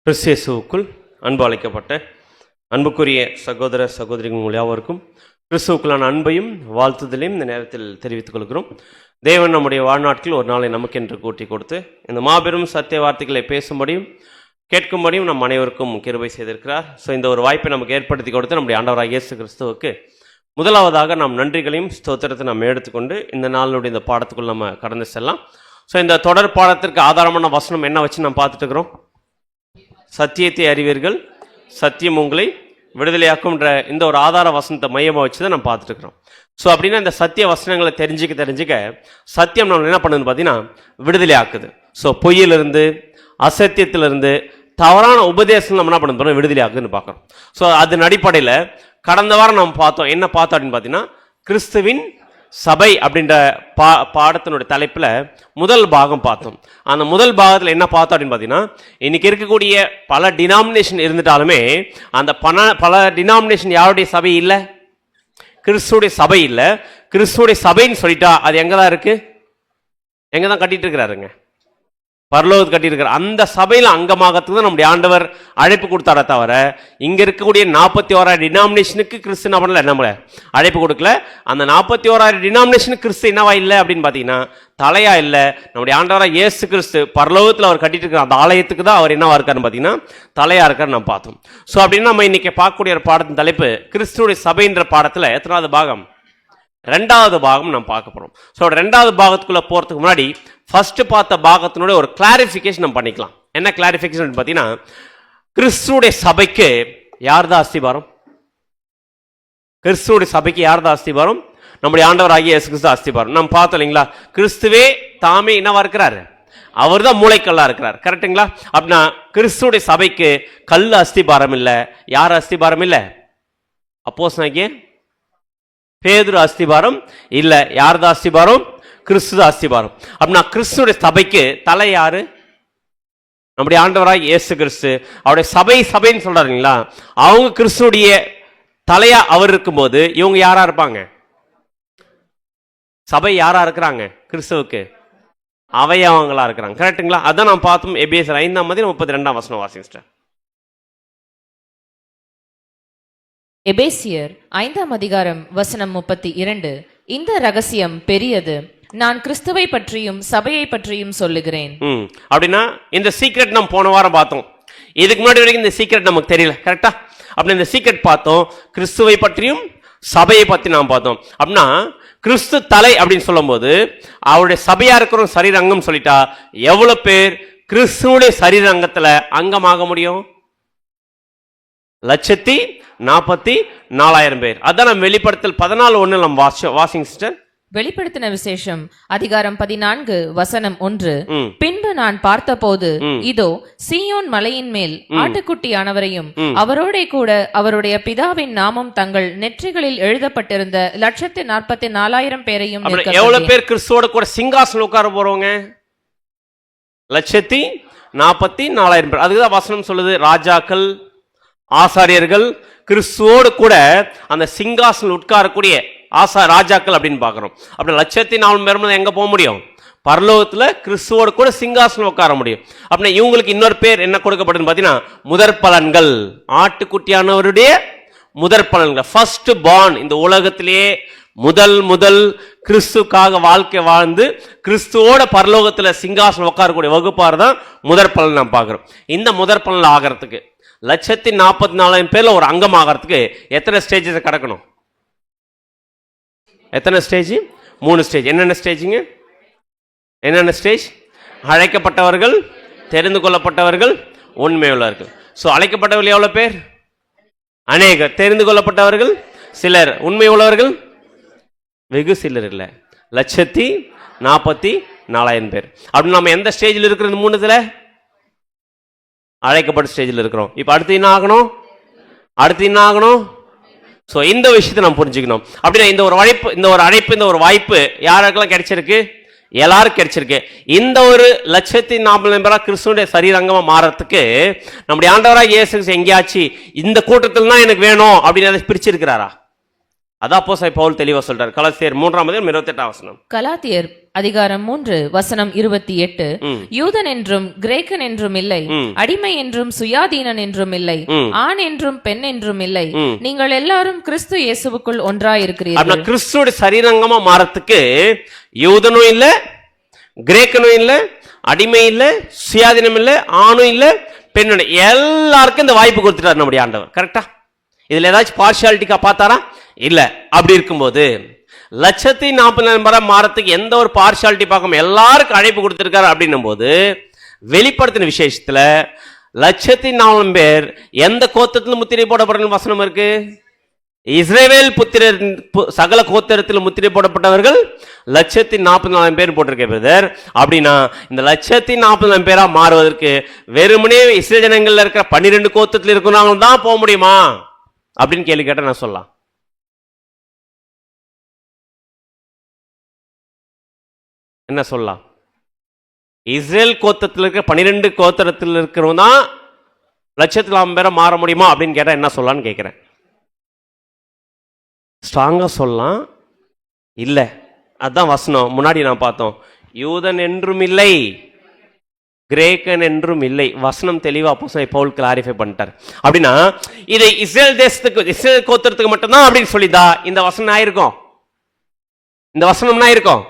கிறிஸ்தியேசுவுக்குள் அன்பு அழைக்கப்பட்ட அன்புக்குரிய சகோதர சகோதரிகள் யாவருக்கும் கிறிஸ்துவுக்குள்ளான அன்பையும் வாழ்த்துதலையும் இந்த நேரத்தில் தெரிவித்துக் கொள்கிறோம். தேவன் நம்முடைய வாழ்நாட்கள் ஒரு நாளை நமக்கென்று கூட்டி கொடுத்து இந்த மாபெரும் சத்திய வார்த்தைகளை பேசும்படியும் கேட்கும்படியும் நம் அனைவருக்கும் கிருபை செய்திருக்கிறார். ஸோ இந்த ஒரு வாய்ப்பை நமக்கு ஏற்படுத்தி கொடுத்து நம்முடைய ஆண்டவராகிய இயேசு கிறிஸ்துவுக்கு முதலாவதாக நாம் நன்றிகளையும் ஸ்தோத்திரத்தை நம்ம எடுத்துக்கொண்டு இந்த நாளுடைய இந்த பாடத்துக்குள் நம்ம கடந்து செல்லலாம். ஸோ இந்த தொடர் பாடத்திற்கு ஆதாரமான வசனம் என்ன வச்சு நம்ம பார்த்துட்டு இருக்கிறோம்? சத்தியத்தை அறிவீர்கள், சத்தியம் உங்களை விடுதலையாக்கும்ன்ற இந்த ஒரு ஆதார வசனத்தை மையமாக வச்சு தான் நம்ம பார்த்துட்டு இருக்கிறோம். ஸோ அப்படின்னா இந்த சத்திய வசனங்களை தெரிஞ்சுக்க சத்தியம் நம்ம என்ன பண்ணுதுன்னு பார்த்தீங்கன்னா விடுதலை ஆக்குது. ஸோ பொய்யிலிருந்து அசத்தியத்திலிருந்து தவறான உபதேசம் நம்ம என்ன பண்ண விடுதலை ஆக்குதுன்னு பார்க்குறோம். ஸோ அதன் அடிப்படையில் கடந்த வாரம் நம்ம பார்த்தோம். என்ன பார்த்தோம் அப்படின்னு பார்த்தீங்கன்னா கிறிஸ்துவின் சபை அப்படின்ற பாடத்தினுடைய தலைப்பில் முதல் பாகம் பார்த்தோம். அந்த முதல் பாகத்தில் என்ன பார்த்தோம் அப்படின்னு பார்த்தீங்கன்னா இன்னைக்கு இருக்கக்கூடிய பல டினாமினேஷன் இருந்துட்டாலுமே அந்த பல டினாமினேஷன் யாருடைய சபை இல்லை? கிறிஸ்துடைய சபை இல்லை. கிறிஸ்துடைய சபைன்னு சொல்லிட்டா அது எங்கே தான் இருக்கு? எங்கே தான் கட்டிட்டு இருக்கிறாருங்க? பரலோகத்து கட்டியிருக்கிறார். அந்த சபையில் அங்கமாகத்துக்கு தான் நம்முடைய ஆண்டவர் அழைப்பு கொடுத்தார தவிர இங்க இருக்கக்கூடிய 41,000 டினாமினேஷனுக்கு கிறிஸ்து என்ன பண்ணல, நம்மள அழைப்பு கொடுக்கல. அந்த 41,000 டினாமினேஷனுக்கு கிறிஸ்து என்னவா இல்லை அப்படின்னு பார்த்தீங்கன்னா தலையா இல்லை. நம்முடைய ஆண்டவராக இயேசு கிறிஸ்து பரலோகத்தில் அவர் கட்டிட்டு இருக்கிற அந்த ஆலயத்துக்கு தான் அவர் என்னவா இருக்காருன்னு பார்த்தீங்கன்னா தலையா இருக்காரு நம்ம பார்த்தோம். ஸோ அப்படின்னு நம்ம இன்னைக்கு பார்க்கக்கூடிய ஒரு பாடத்தின் தலைப்பு கிறிஸ்துடைய சபைன்ற பாடத்தில் எத்தனாவது பாகம்? 2வது பாகம் நம்ம பார்க்க போறோம். ஸோ 2வது பாகத்துக்குள்ள போறதுக்கு முன்னாடி ஃபர்ஸ்ட் பார்த்த பாகத்தினுடைய ஒரு கிளாரிஃபிகேஷன் நம்ம பண்ணிக்கலாம். என்ன கிளாரிஃபிகேஷன் பார்த்தீங்கன்னா கிறிஸ்துடைய சபைக்கு யார் தான் அஸ்திபாரம்? கிறிஸ்துடைய சபைக்கு யார் தான் அஸ்திபாரம்? நம்முடைய ஆண்டவராகிய இயேசு கிறிஸ்து அஸ்திபாரம். நம்ம பார்த்தோம் இல்லைங்களா? கிறிஸ்துவே தாமே என்னவா இருக்கிறாரு? அவர் தான் மூளைக்கல்லா இருக்கிறார். கரெக்டுங்களா? அப்படின்னா கிறிஸ்துடைய சபைக்கு கல் அஸ்திபாரம் இல்லை. யார் அஸ்திபாரம் இல்லை? அப்போஸ்தலனாகிய பேதுரு அஸ்திபாரம் இல்ல. யார்தான் அஸ்திபாரம்? கிறிஸ்து அஸ்திபாரம். அப்படின்னா கிறிஸ்துடைய சபைக்கு தலை யாரு? நம்முடைய ஆண்டவராய் இயேசு கிறிஸ்து. அவருடைய சபைன்னு சொல்றாருங்களா? அவங்க கிறிஸ்துடைய தலையா அவர் இருக்கும்போது இவங்க யாரா இருப்பாங்க? சபை யாரா இருக்கிறாங்க? கிறிஸ்துவுக்கு அவயவங்களா இருக்கிறாங்க. கரெக்டுங்களா? அதான் நாம் பார்த்தோம். எபேசியர் 5:32 வாசிங்க. எபேசியர் 5:32 இந்த ரகசியம் பெரியது, நான் கிறிஸ்துவை பற்றியும் சபையை பற்றியும் சொல்லுகிறேன். அப்படின்னா இந்த சீக்ரெட் நம்ம போன வாரம் பார்த்தோம். இதுக்கு முன்னாடி வரைக்கும் இந்த சீக்ரெட் நமக்கு தெரியல. கரெக்டா? அப்படி இந்த சீக்ரெட் பார்த்தோம். கிறிஸ்துவை பற்றியும் சபையை பற்றி நாம் பார்த்தோம். அப்படின்னா கிறிஸ்து தலை அப்படின்னு சொல்லும் போது அவருடைய சபையா இருக்கிற சரீரங்கம் சொல்லிட்டா எவ்வளவு பேர் கிறிஸ்துடைய சரீரங்கத்துல அங்கமாக முடியும்? 1,44,000 பேர். அதான் நம்ம வெளிப்படுத்தல் 14:1 நம்ம வாசிங் சிஸ்டர். வெளிப்படுத்தின விசேஷம் அதிகாரம் 14:1. பின்பு நான் பார்த்தபோது இதோ சீயோன் மலையின் மேல் ஆட்டுக்குட்டியானவரையும் அவரோட கூட அவருடைய பிதாவின் நாமம் தங்கள் நெற்றிகளில் எழுதப்பட்டிருந்த 1,44,000 பேரையும். எவ்வளவு பேர் கிறிஸ்துவோட கூட சிங்காசனம் உட்கார போறவங்க? 1,44,000 பேர். அதுக்குதான் வசனம் சொல்லுது ராஜாக்கள் ஆசாரியர்கள் கிறிஸ்துவோடு கூட அந்த சிங்காசனம் உட்காரக்கூடிய ராஜாக்கள் அப்படின்னு பார்க்கிறோம். அப்படி 1,04,000 பேர் எங்க போக முடியும்? பரலோகத்துல கிறிஸ்துவோடு கூட சிங்காசனம் உட்கார முடியும். அப்படின்னா இவங்களுக்கு இன்னொரு பேர் என்ன கொடுக்கப்படும் பார்த்தீங்கன்னா முதற் பலன்கள். ஆட்டுக்குட்டியானவருடைய முதற் பலன்கள், ஃபர்ஸ்ட் பார்ன். இந்த உலகத்திலேயே முதல் கிறிஸ்துக்காக வாழ்க்கை வாழ்ந்து கிறிஸ்துவோட பரலோகத்துல சிங்காசனம் உட்காரக்கூடிய வகுப்பார் தான் முதற் பலன் நாம் பார்க்கிறோம். இந்த முதற் பலன் ஆகிறதுக்கு 1,44,000 பேர்ல ஒரு அங்கம் ஆகிறதுக்கு எத்தனை ஸ்டேஜஸ் கடக்கணும்? எத்தனை ஸ்டேஜ்? 3 ஸ்டேஜ். என்னென்ன ஸ்டேஜுங்க? என்னென்ன ஸ்டேஜ்? அழைக்கப்பட்டவர்கள், தெரிந்து கொள்ளப்பட்டவர்கள், உண்மை உள்ளவர்கள். ஸோ அழைக்கப்பட்டவர்கள் எவ்வளவு பேர்? அநேகர். தெரிந்து கொள்ளப்பட்டவர்கள் சிலர், உண்மை உள்ளவர்கள் வெகு சிலர் இல்லை. 1,44,000 பேர். அப்படி நம்ம எந்த ஸ்டேஜில் இருக்கிறது? 3த்துல அழைக்கப்பட்ட ஸ்டேஜில் இருக்கிறோம். இப்ப அடுத்து என்ன ஆகணும்? சோ இந்த விஷயத்தை நம்ம புரிஞ்சுக்கணும். அப்படின்னா இந்த ஒரு அழைப்பு, இந்த ஒரு வாய்ப்பு யாருக்கெல்லாம் கிடைச்சிருக்கு? எல்லாரும் கிடைச்சிருக்கு. இந்த ஒரு 1,44,000 கிறிஸ்துவோட சரீரங்கமா மாறத்துக்கு நம்முடைய ஆண்டவராக இயேசு எங்கேயாச்சு இந்த கூட்டத்தில் தான் எனக்கு வேணும் அப்படின்னு அதை பிரிச்சிருக்கிறாரா? அதான் அப்போஸ்தலன் பவுல் தெளிவா சொல்றார். கலாத்தியர் 3:28. கலாத்தியர் அதிகாரம் 3 வசனம் 28. யூதன் என்றும் கிரேக்கன் என்றும் இல்லை, அடிமை என்றும் சுயாதீனன் என்றும் இல்லை, ஆண் என்றும் பெண் என்றும் இல்லை, நீங்கள் எல்லாரும் கிறிஸ்து இயேசுவுக்குள் ஒன்றாயிருக்கிறீர்கள். கிறிஸ்துவோட சரீரங்கமா மாறத்துக்கு யூதனும் இல்ல, கிரேக்கனும் இல்ல, அடிமை இல்ல, சுயாதீனம் இல்ல, ஆணும் இல்ல, பெண்ணும், எல்லாருக்கும் இந்த வாய்ப்பு கொடுத்துட்டார் நம்முடைய ஆண்டவர். கரெக்டா? இதுல ஏதாச்சும் பார்ஷியாலிட்டிக்கா பார்த்தாரா? இல்ல. அப்படி இருக்கும்போது 1,40,000 மாறத்துக்கு எந்த ஒரு பார்ஷியாலிட்டி பார்க்காம எல்லாருக்கும் அழைப்பு கொடுத்திருக்காரு. அப்படின்னும் போது வெளிப்படுத்தின விசேஷத்துல 1,04,000 பேர் எந்த கோத்திரத்தில் முத்திரை போடப்பட்ட வசனம் இருக்கு? இஸ்ரவேல் புத்திரர் சகல கோத்திரத்தில் முத்திரை போடப்பட்டவர்கள் 1,40,000 பேர் போட்டிருக்க பிரதர். அப்படின்னா இந்த 1,40,000 பேரா மாறுவதற்கு வெறுமனே இஸ்ரேல் ஜனங்கள்ல இருக்கிற 12 கோத்திரத்தில் இருக்கிறவங்க தான் போக முடியுமா அப்படின்னு கேள்வி கேட்ட நான் சொல்லலாம். என்ன சொல்லலாம்? இஸ்ரேல் கோத்திரத்தில் இருக்கிற 12 கோத்திரத்தில் இருக்கிறவங்க தான் 1,40,000 பேரை மாற முடியுமா அப்படின்னு கேட்டா என்ன சொல்லலாம்னு கேட்கிறேன். ஸ்ட்ராங்கா சொல்லலாம். இல்ல, அதான் வசனம் முன்னாடி நான் பார்த்தோம். யூதன் என்றும் இல்லை, கிரேக்கன் என்றும் இல்லை. வசனம் தெளிவா அப்போஸ்தலன் பவுல் கிளாரிஃபை பண்ணிட்டார். அப்படின்னா இது இஸ்ரேல் தேசத்துக்கு, இஸ்ரேல் கோத்திரத்துக்கு மட்டும்தான் அப்படின்னு சொல்லிதா இந்த வசனம் ஆயிருக்கும்? இந்த வசனம் ஆயிருக்கும்?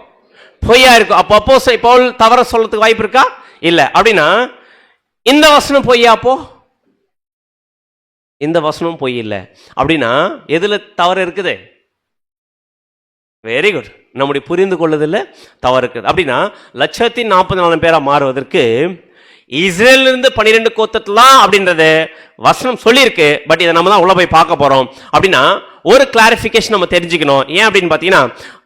பொய்யா இருக்கும். அப்போ அப்போஸ்தலன் பவுல் தவற சொல்றதுக்கு வாய்ப்பு இருக்கா? இல்ல. அப்படின்னா இந்த வசனம் பொய்யா? அப்போ இந்த வசனம் பொய் இல்லை. அப்படின்னா எதுல தவறு இருக்குது? Very good. நம்முடைய புரிந்து கொள்ளுதல்ல தவறு இருக்குது. அப்படின்னா 1,40,000 பேரா மாறுவதற்கு இஸ்ரேல் இருந்து 12 கோத்திரலாம் அப்படின்றது வசனம் சொல்லியிருக்கு. பட் இதை நம்ம தான் உள்ள போய் பார்க்க போறோம். அப்படின்னா ஒரு கிளாரிபிகேஷன் நம்ம தெரிஞ்சுக்கணும். ஏன் அப்படின்னு பாத்தீங்கன்னா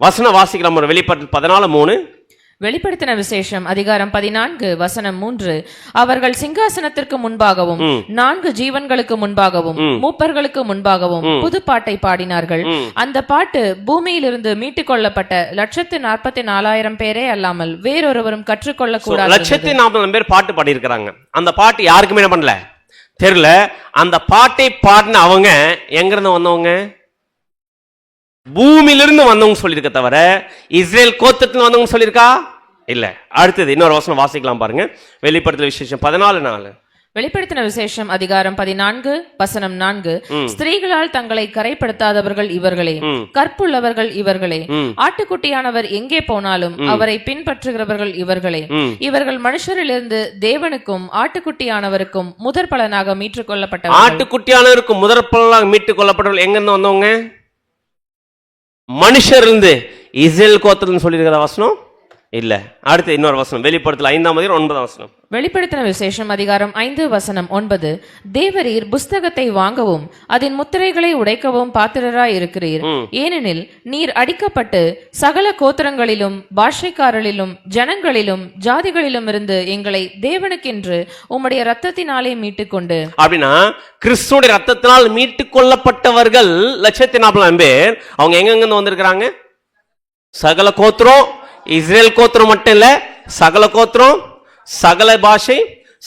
வசனம் வாசிக்கலாம். ஒரு வெளிப்படுத்தல் 14:3. வெளிப்படுத்தின விசேஷம் அதிகாரம் 14 வசனம் 3. அவர்கள் சிங்காசனத்திற்கு முன்பாகவும் 4 ஜீவன்களுக்கு முன்பாகவும் மூப்பர்களுக்கு முன்பாகவும் புது பாட்டை பாடினார்கள். அந்த பாட்டு பூமியிலிருந்து மீட்டுக் கொள்ளப்பட்ட 1,44,000 பேரே அல்லாமல் வேறொருவரும் கற்றுக்கொள்ள கூடாது. 1,40,000 பேர் பாட்டு பாடி இருக்கிறாங்க. அந்த பாட்டு யாருக்குமே என்ன பண்ணல, தெரியல. அந்த பாட்டை பாடின அவங்க எங்க இருந்து வந்தவங்க? பூமியிலிருந்து வந்தவங்க சொல்லியிருக்க தவிர இஸ்ரேல் கோத்திரத்தில் வந்தவங்க சொல்லியிருக்கா? இல்ல. அடுத்தது இன்னொரு வசனம் வாசிக்கலாம் பாருங்க. வெளிப்படுத்தல் விசேஷம் 14:4. வெளிப்படுத்தின விசேஷம் அதிகாரம் 14 வசனம் 4. ஸ்திரீகளால் தங்களை கரைப்படுத்தாதவர்கள் இவர்களே, கற்புள்ளவர்கள் இவர்களே, ஆட்டுக்குட்டியானவர் எங்கே போனாலும் அவரை பின்பற்றுகிறவர்கள் இவர்களே, இவர்கள் மனுஷரிலிருந்து தேவனுக்கும் ஆட்டுக்குட்டியானவருக்கும் முதற் பலனாக மீட்டுக் கொள்ளப்பட்டவர்கள். ஆட்டுக்குட்டியானவருக்கும் முதற் பலனாக மீட்டுக் கொள்ளப்பட்டவர்கள் எங்க இருந்து வந்தவங்க? மனுஷர் இருந்து. இஸ்ரேல் கோத்திரம் சொல்லியிருக்கிற வசனம் இல்ல. அடுத்து இன்னொரு வசனம் வெளிப்படுத்தல் 5:9. வெளிப்படுத்தின விசேஷம் அதிகாரம் 5 வசனம் 9. தேவரீர் புஸ்தகத்தை வாங்கவும் அதன் முத்திரைகளை உடைக்கவும் பாத்திரராய் இருக்கிறீர். ஏனெனில் நீர் அடிக்கப்பட்டு சகல கோத்திரங்களிலும் பாஷைக்காரரிலும் ஜனங்களிலும் ஜாதிகளிலும் இருந்து எங்களை தேவனுக்கென்று உம்முடைய ரத்தத்தினாலே மீட்டுக்கொண்டு. அப்படின்னா கிறிஸ்துவோட ரத்தத்தினால் மீட்டுக் கொள்ளப்பட்டவர்கள் 1,40,000 பேர். அவங்க எங்கெங்க வந்திருக்கிறாங்க? சகல கோத்திரம். இஸ்ரேல் கோத்திரம் மட்டும் இல்ல, சகல கோத்திரம், சகல பாஷை,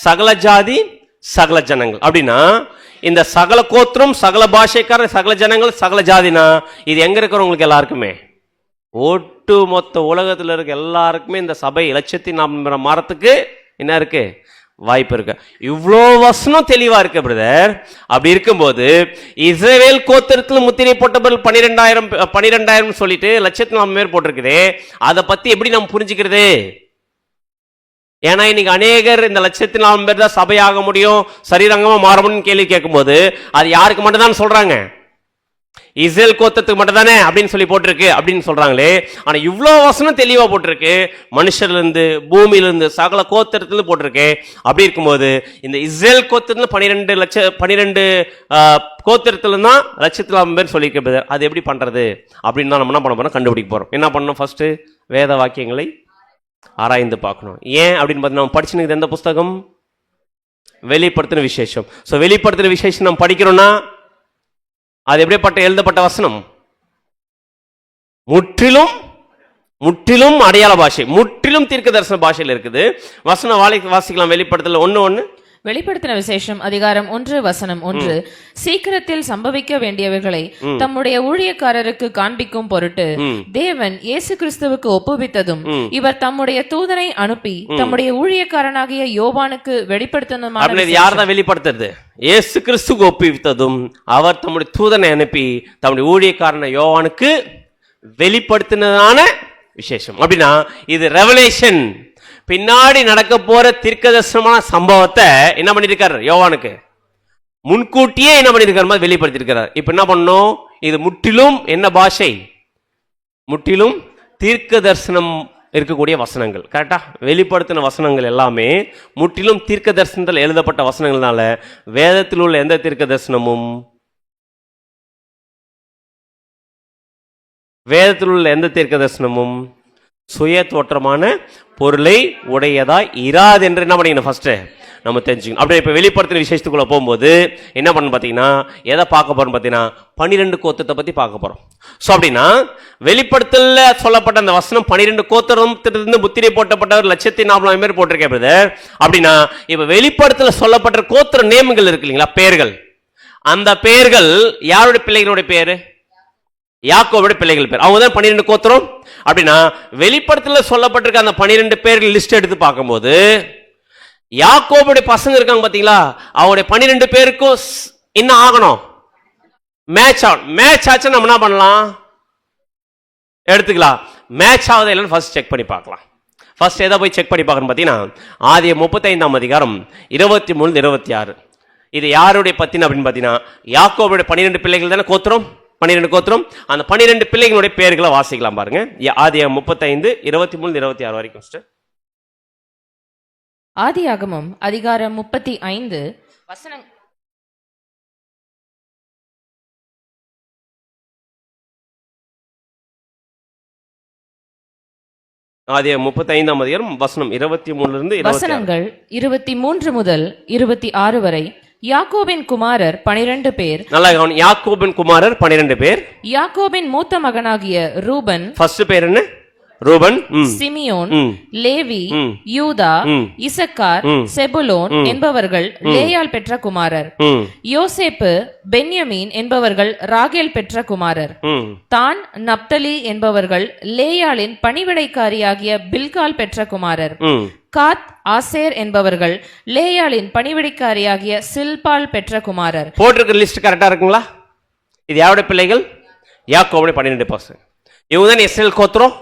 சகல ஜாதி, சகல ஜனங்கள். அப்படின்னா இந்த சகல கோத்திரம், சகல பாஷைக்காரர், சகல ஜனங்கள், சகல ஜாதினா இது எங்க இருக்கிறவங்களுக்கு எல்லாருக்குமே, ஒட்டு மொத்த உலகத்தில் இருக்க எல்லாருக்குமே இந்த சபை 1,40,000 மாறத்துக்கு என்ன இருக்கு? வாய்ப்பு இருக்கு. இவ்வளோ வசனம் தெளிவா இருக்கு பிரதர். அப்படி இருக்கும்போது இஸ்ரவேல் கோத்திரத்தில் முத்திரை போட்டவர்கள் 12,000 சொல்லிட்டு 1,40,000 பேர் போட்டிருக்குது. அதை பத்தி எப்படி நம்ம புரிஞ்சுக்கிறது? ஏன்னா இன்னைக்கு அநேகர் இந்த 1,40,000 பேர் தான் சபையாக முடியும், சரீரங்கமா மாற முடியும் கேள்வி கேட்கும்போது அது யாருக்கு மட்டும் தான் சொல்றாங்க? இஸ்ரேல் கோத்திரத்துக்கு மட்டும் தானே அப்படின்னு சொல்லி போட்டிருக்கு அப்படின்னு சொல்றாங்களே. ஆனா இவ்வளவு வசனம் தெளிவா போட்டிருக்கு. மனுஷர்லிருந்து, பூமியிலிருந்து, சகல கோத்திரத்திலிருந்து போட்டிருக்கு. அப்படி இருக்கும்போது இந்த இஸ்ரேல் கோத்திரத்துல 12 கோத்திரத்துல தான் 1,40,000 பேர் சொல்லியிருக்க. அது எப்படி பண்றது அப்படின்னு தான் நம்ம என்ன பண்ண போறோம்? கண்டுபிடிக்க போறோம். என்ன பண்ணணும்? ஃபர்ஸ்ட் வேத வாக்கியங்களை ஆராய்ந்து பார்க்கணும். ஏன் அப்படின்னு பார்த்தீங்கன்னா நம்ம படிச்சுன்னு எந்த புஸ்தகம்? வெளிப்படுத்தின விசேஷம். ஸோ வெளிப்படுத்தின விசேஷம் நம்ம படிக்கிறோம்னா அது எப்படிப்பட்ட எழுதப்பட்ட வசனம்? முற்றிலும் முற்றிலும் அடையாள பாஷை, முற்றிலும் தீர்க்க தரிசன பாஷையில் இருக்குது. வசனம் வாசிக்கலாம். வெளிப்படுத்தல 1:1. வெளிப்படுத்தின விசேஷம் அதிகாரம் 1 சீக்கிரத்தில் சம்பவிக்க வேண்டியவைகளை தம்முடைய ஊழியக்காரருக்கு காண்பிக்கும் பொருட்டு தேவன் இயேசு கிறிஸ்துவுக்கு ஒப்புவித்ததும் இவர் தம்முடைய தூதனை அனுப்பி தம்முடைய ஊழியக்காரனாகிய யோவானுக்கு வெளிப்படுத்தினதுமான யார்தான் வெளிப்படுத்துறது? இயேசு கிறிஸ்துக்கு ஒப்புவித்ததும் அவர் தம்முடைய தூதனை அனுப்பி தம்முடைய ஊழியக்காரன யோவானுக்கு வெளிப்படுத்தினதான விசேஷம். அப்படின்னா இது ரெவலேஷன், பின்னாடி நடக்க போற தீர்க்கதரிசனமான சம்பவத்தை என்ன பண்ணிருக்காரு? யோவானுக்கு முன்கூட்டியே என்ன பண்ணிருக்காரு? வெளிப்படுத்திருக்கிறார். இப்ப என்ன பண்ணணும்? இது முற்றிலும் என்ன பாஷை? முற்றிலும் தீர்க்க தரிசனம் இருக்கக்கூடிய வசனங்கள். கரெக்டா? வெளிப்படுத்தின வசனங்கள் எல்லாமே முற்றிலும் தீர்க்க தரிசனத்தில் எழுதப்பட்ட வசனங்கள்னால வேதத்தில் உள்ள எந்த தீர்க்க தரிசனமும் வேதத்தில் உள்ள எந்த தீர்க்க தரிசனமும் சுய தோற்றமான பொருளை உடையதாய் இராது என்று என்ன பண்ணிக்கணும்? ஃபர்ஸ்ட் நம்ம தெரிஞ்சுக்கணும். அப்படியே இப்ப வெளிப்படுத்தின விசேஷத்துக்குள்ள போகும்போது என்ன பண்ணணும் பாத்தீங்கன்னா, எதை பார்க்க போறோம் பாத்தீங்கன்னா 12 கோத்திரத்தை பத்தி பார்க்க போறோம். சோ அப்படின்னா வெளிப்படுத்தல சொல்லப்பட்ட அந்த வசனம் 12 கோத்திரத்திலிருந்து முத்திரை போட்டப்பட்டவர் 1,40,000 பேர் போட்டிருக்கேன் பிரதர். அப்படின்னா இப்ப வெளிப்படுத்தல சொல்லப்பட்ட கோத்திர நேமங்கள் இருக்கு இல்லைங்களா, பெயர்கள். அந்த பெயர்கள் யாருடைய பிள்ளைகளுடைய பேரு? யாக்கோபுடைய பிள்ளைகள் பேர். அவங்க தான் 12 கோத்திரம். அப்படின்னா வெளிப்படுத்தல சொல்லப்பட்டிருக்க அந்த 12 பேர்கள் லிஸ்ட் எடுத்து பார்க்கும்போது யாக்கோபுடைய பசங்க இருக்காங்க பாத்தீங்களா, அவருடைய 12 பேருக்கும் என்ன ஆகணும்? மேட்ச் ஆகணும். மேட்ச் ஆச்சு நம்ம என்ன பண்ணலாம்? எடுத்துக்கலாம். மேட்ச் ஆகுது இல்லைன்னு ஃபர்ஸ்ட் செக் பண்ணி பார்க்கலாம். ஃபர்ஸ்ட் எதை போய் செக் பண்ணி பார்க்கணும் பாத்தீங்கன்னா, ஆதியாகமம் 35 அதிகாரம் 23-26. இது யாருடைய பத்தின அப்படின்னு பாத்தீங்கன்னா, யாக்கோபுடைய 12 பிள்ளைகள் தானே கோத்திரம், 12 கோத்திரம். அந்த 12 பிள்ளைகளுடைய பெயர்களை வாசிக்கலாம் பாருங்க. ஆதியாகமம் 35:23-26 வரைக்கும். ஆதியாகமம் அதிகாரம் 35 வசனம் ஆதியாகமம் 35 அதிகாரம் வசனம் 23 வசனங்கள் 23 முதல் 26 வரை. யாக்கோபின் குமாரர் 12 பேர். நல்லா கவனி. யாக்கோபின் குமாரர் 12 பேர். யாக்கோபின் மூத்த மகனாகிய ரூபன். ஃபர்ஸ்ட் பேர் என்ன? ரூபன். சிமியோன், லேவி, யூதா, இசக்கார், செபுலோன் என்பவர்கள் லேயாள் பெற்ற குமாரர். யோசேப்பு, பென்யமீன் என்பவர்கள் ராகேல் பெற்ற குமாரர். தான், நப்தலி என்பவர்கள் லேயாளின் பணிவிடைக்காரியாகிய பில்கால் பெற்ற குமாரர். காத், ஆசேர் என்பவர்கள் லேயாளின் பணிவிடைக்காரியாகிய சில்பால் பெற்ற குமாரர். போட்டிருக்கிற லிஸ்ட் கரெக்டா இருக்குங்களா? இது யாருடைய பிள்ளைகள்? யாக்கோபுடைய 12 பசங்க. இவங்க தான் இஸ்ரேல் கோத்திரம்.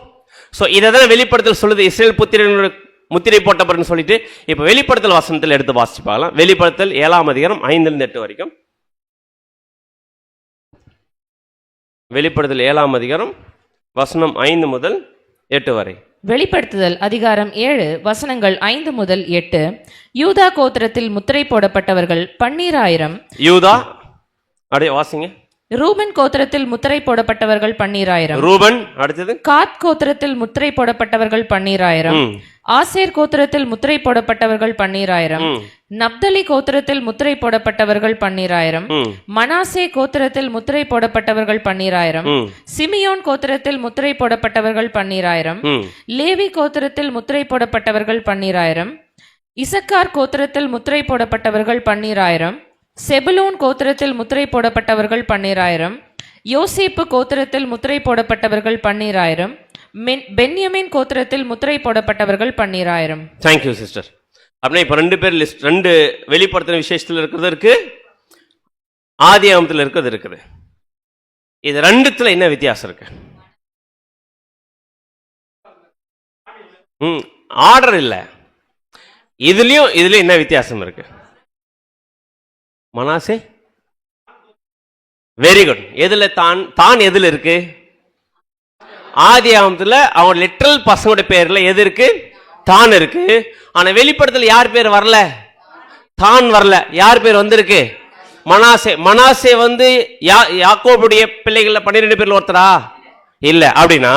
சோ இதான் வெளிப்படுத்தல் சொல்லுது, இஸ்ரேல் புத்திரனோட முத்திரை போட்டப்பர்னு சொல்லிட்டு. இப்ப வெளிப்படுத்தல் வசனத்தில் எடுத்து வாசிச்சு பார்க்கலாம். வெளிப்படுத்தல் 7 அதிகாரம் 5-8 வரைக்கும். வெளிப்படுத்தல் 7 அதிகாரம் வசனம் 5 முதல் 8 வரை. வெளிப்படுத்துதல் அதிகாரம் 7 வசனங்கள் 5 முதல் 8. யூதா கோத்திரத்தில் முத்திரை போடப்பட்டவர்கள் 12,000. யூதா அப்படியே வாசிங்க. ரூபன் கோத்திரத்தில் முத்திரை போடப்பட்டவர்கள் 12,000. ரூபன். அடுத்தது காத் கோத்திரத்தில் முத்திரை போடப்பட்டவர்கள் 12,000. ஆசேர் கோத்திரத்தில் முத்திரை போடப்பட்டவர்கள் 12,000. நப்தலி கோத்திரத்தில் முத்திரை போடப்பட்டவர்கள் 12,000. மனாசே கோத்திரத்தில் முத்திரை போடப்பட்டவர்கள் 12,000. சிமியோன் கோத்திரத்தில் முத்திரை போடப்பட்டவர்கள் 12,000. லேவி கோத்திரத்தில் முத்திரை போடப்பட்டவர்கள் 12,000. இசக்கார் கோத்திரத்தில் முத்திரை போடப்பட்டவர்கள் 12,000. செபுலோன் கோத்திரத்தில் முத்திரை போடப்பட்டவர்கள் 12,000. யோசேப்பு கோத்திரத்தில் முத்திரை போடப்பட்டவர்கள் 12,000. பென்யமின் கோத்திரத்தில் முத்திரை போடப்பட்டவர்கள் 12,000. Thank you sister. அப்படின்னா இப்ப 2 பேர் லிஸ்ட், 2 வெளிப்படுத்தின விசேஷத்தில் இருக்கிறது இருக்கு, ஆதியாகமத்தில் இருக்கிறது இருக்குது. இது 2த்துல என்ன வித்தியாசம் இருக்கு? ஆர்டர் இல்ல, இதுலயும் என்ன வித்தியாசம் இருக்கு? Manasseh very good. எதுல தான் எதுல இருக்கு? ஆதியாகமத்துல அவன் லிட்டரல் பசங்களோட பேர்ல எது இருக்கு? தான் இருக்கு. ஆனா வெளிப்படுத்தல யார் பேர் வரல? தான் வரல. யார் பேர் வந்திருக்கு? மனாசே. மனாசே யாக்கோபுடைய பிள்ளைகள்ல 12 பேர்ல ஒருத்தரா? இல்ல. அப்படின்னா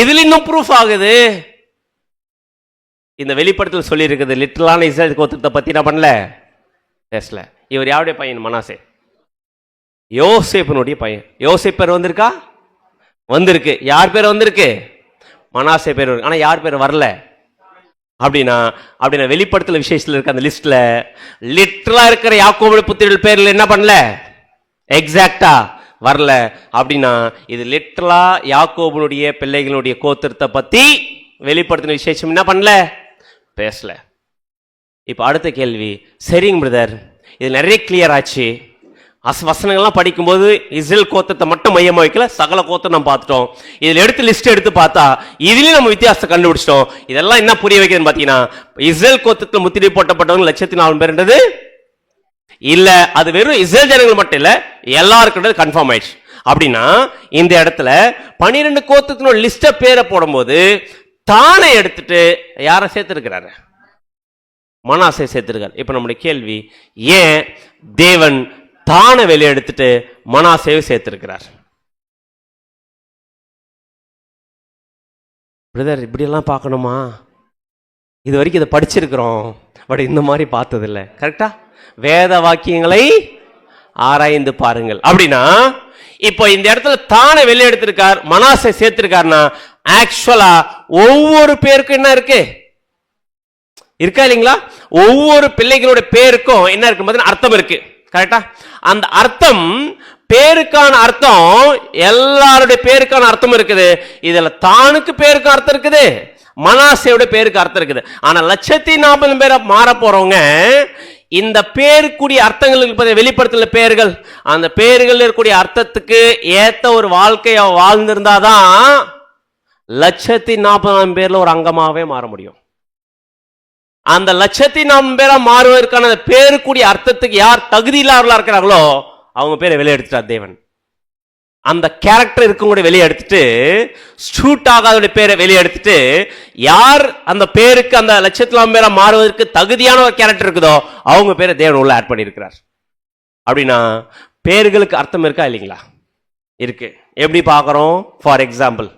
இதுல இன்னும் ப்ரூஃப் ஆகுது. இந்த வெளிப்படுத்தல் சொல்லி இருக்குது லிட்டரலான இஸ்ரேல் கோத்திரத்தை பத்தி நான் பண்ணல, பேசல. இவர் யாருடைய பையன்? மனாசே, யோசேப்பினுடைய பையன். யோசேப் பேர் வந்திருக்கா? வந்திருக்கு. யார் பேர் வந்திருக்கு? மனாசே பேர். ஆனா யார் பேர் வரல? அப்படின்னா வெளிப்படுத்தல விசேஷத்துல இருக்க அந்த லிஸ்ட்ல லிட்டரலா இருக்கிற யாக்கோபு புத்திரர்கள் பேர்ல என்ன பண்ணல, எக்ஸாக்டா வரல. அப்படின்னா இது லிட்டரலா யாக்கோபுடைய பிள்ளைகளுடைய கோத்திரத்தை பத்தி வெளிப்படுத்தின விசேஷம் என்ன பண்ணல, பேசல. இப்ப அடுத்த கேள்வி, சரிங்க பிரதர், இது நிறைய கிளியர் ஆச்சு. வசனங்கள்லாம் படிக்கும்போது இஸ்ரேல் கோத்திரத்தை மட்டும் மையமா வைக்கல, சகல கோத்திரம் நம்ம பார்த்துட்டோம். இதுல எடுத்து லிஸ்ட் எடுத்து பார்த்தா இதுலயும் நம்ம வித்தியாசத்தை கண்டுபிடிச்சிட்டோம். இதெல்லாம் என்ன புரிய வைக்கிறதுன்னு பாத்தீங்கன்னா, இஸ்ரேல் கோத்திரத்தில் முத்திரை போட்டப்பட்டவங்க 104 பேர்ன்றது இல்ல, அது வெறும் இஸ்ரேல் ஜனங்கள் மட்டும் இல்ல, எல்லாருக்கும் கன்ஃபார்ம் ஆயிடுச்சு. அப்படின்னா இந்த இடத்துல 12 கோத்திரத்தினோட லிஸ்ட பேரை போடும்போது தானே எடுத்துட்டு யாரை சேர்த்திருக்கிறாரு, மனாசே சேர்த்திருக்காரு. இப்ப நம்முடைய கேள்வி, ஏன் தேவன் தானே வெளியே எடுத்துட்டு மனாசேவை சேர்த்திருக்கிறார்? பிரதர் இப்படியெல்லாம் பார்க்கணுமா? இது வரைக்கும் இதை படிச்சிருக்கிறோம், பட் இந்த மாதிரி பார்த்தது இல்லை. கரெக்டா? வேத வாக்கியங்களை ஆராய்ந்து பாருங்கள். அப்படின்னா இப்போ இந்த இடத்துல தானே வெளியே எடுத்திருக்கார், மனாசே சேர்த்திருக்காருன்னா ஆக்சுவலா ஒவ்வொரு பேருக்கும் என்ன இருக்கு, இருக்கா இல்லைங்களா? ஒவ்வொரு பிள்ளைகளோட பேருக்கும் என்ன இருக்கு பார்த்தீங்கன்னா அர்த்தம் இருக்கு. கரெக்டா? அந்த அர்த்தம், பேருக்கான அர்த்தம், எல்லாருடைய பேருக்கான அர்த்தம் இருக்குது. இதுல தானுக்கு பேருக்கு அர்த்தம் இருக்குது, மனாசேயோட பேருக்கு அர்த்தம் இருக்குது. ஆனா 140 பேரை மாற போறவங்க இந்த பேருக்குரிய அர்த்தங்களுக்கு வெளிப்படுத்தல பேர்கள், அந்த பேர்கள் இருக்கக்கூடிய அர்த்தத்துக்கு ஏத்த ஒரு வாழ்க்கைய வாழ்ந்திருந்தாதான் 140,000 பேர்ல ஒரு அங்கமாவே மாற முடியும். அந்த 140,000 பேரா மாறுவதற்கான பேருக்குரிய அர்த்தத்துக்கு யார் தகுதி இல்லாதவர்களா இருக்கிறாங்களோ அவங்க பேரை வெளியே எடுத்துட்டார் தேவன். அந்த கேரக்டர் இருக்கவங்க வெளியே எடுத்துட்டு, ஷூட் ஆகாத பேரை வெளியே எடுத்துட்டு, யார் அந்த பேருக்கு அந்த 140,000 பேரா மாறுவதற்கு தகுதியான ஒரு கேரக்டர் இருக்குதோ அவங்க பேரை தேவன் உள்ள ஆட் பண்ணி இருக்கிறார். அப்படின்னா பேர்களுக்கு அர்த்தம் இருக்கா இல்லைங்களா? இருக்கு. எப்படி பார்க்கிறோம்? ஃபார் எக்ஸாம்பிள்,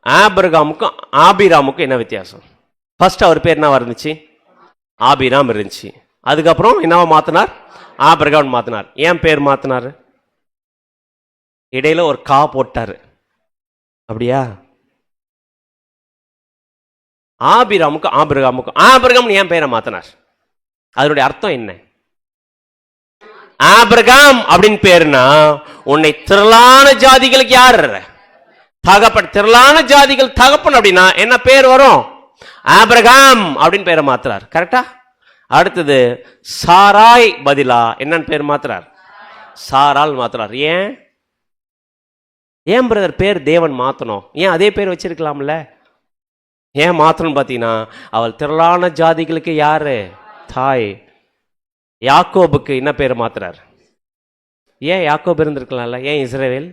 ஆபிரகாமுக்கும் ஆபிராமுக்கும் என்ன வித்தியாசம்? ஃபர்ஸ்ட் அவர் பேர் என்ன இருந்துச்சு? ஆபிராம் இருந்துச்சு. அதுக்கப்புறம் என்னவா மாத்தினார்? ஆபிரகாம் மாத்தினார். ஏன் பேர் மாத்தினார்? இடையில ஒரு கா போட்டாரு. அப்படியா? ஆபிராமுக்கும் ஆபிரகாம் ஏன் பேரை மாத்தினார்? அதனுடைய அர்த்தம் என்ன? ஆபிரகாம் அப்படின்னு பேருனா உன்னை திரளான ஜாதிகளுக்கு யார் தகப்பன், திரளான ஜாதிகள் தகப்பன். அப்படின்னா என்ன பேர் வரும்? ஆபிரகாம் அப்படின்னு பேரை மாத்துறார். கரெக்டா? அடுத்தது சாராய் பதிலா என்னன்னு பேர் மாத்துறார்? சாரால் மாத்துறார். ஏன் பிரதர் பேர் தேவன் மாத்தணும்? ஏன் அதே பேர் வச்சிருக்கலாம்ல? ஏன் மாத்தணும் பாத்தீங்கன்னா, அவள் திரளான ஜாதிகளுக்கு யாரு தாய். யாக்கோபுக்கு என்ன பேர் மாத்துறார்? ஏன் யாக்கோபு இருந்திருக்கலாம்ல? ஏன் இஸ்ரவேல்?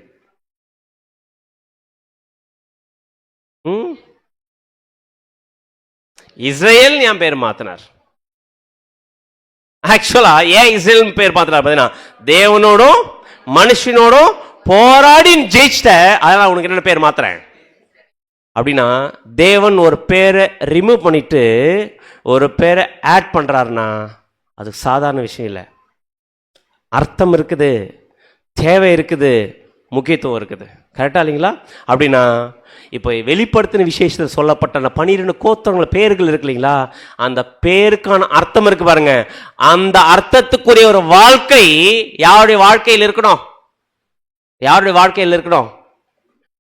இஸ்ரேல் என் பேர் மாத்தினார். ஆக்சுவலா ஏன் இஸ்ரேல் பேர் மாத்தினார்? தேவனோடும் மனுஷனோடும் போராடி ஜெயிச்சிட்ட, அதனால உனக்கு என்ன பேர் மாத்துறேன். அப்படின்னா தேவன் ஒரு பேரை ரிமூவ் பண்ணிட்டு ஒரு பேரை ஆட் பண்றாருன்னா அது சாதாரண விஷயம் இல்லை. அர்த்தம் இருக்குது, தேவை இருக்குது, முக்கியத்துவம் இருக்குது. கரெக்டா இல்லைங்களா? அப்படின்னா இப்போ வெளிப்படுத்தின விசேஷத்தில் சொல்லப்பட்ட 12 கோத்திரங்கள பேர்கள் இருக்கு இல்லைங்களா, அந்த பேருக்கான அர்த்தம் இருக்கு பாருங்க. அந்த அர்த்தத்துக்குரிய ஒரு வாழ்க்கை யாருடைய வாழ்க்கையில் இருக்கணும்? யாருடைய வாழ்க்கையில் இருக்கணும்?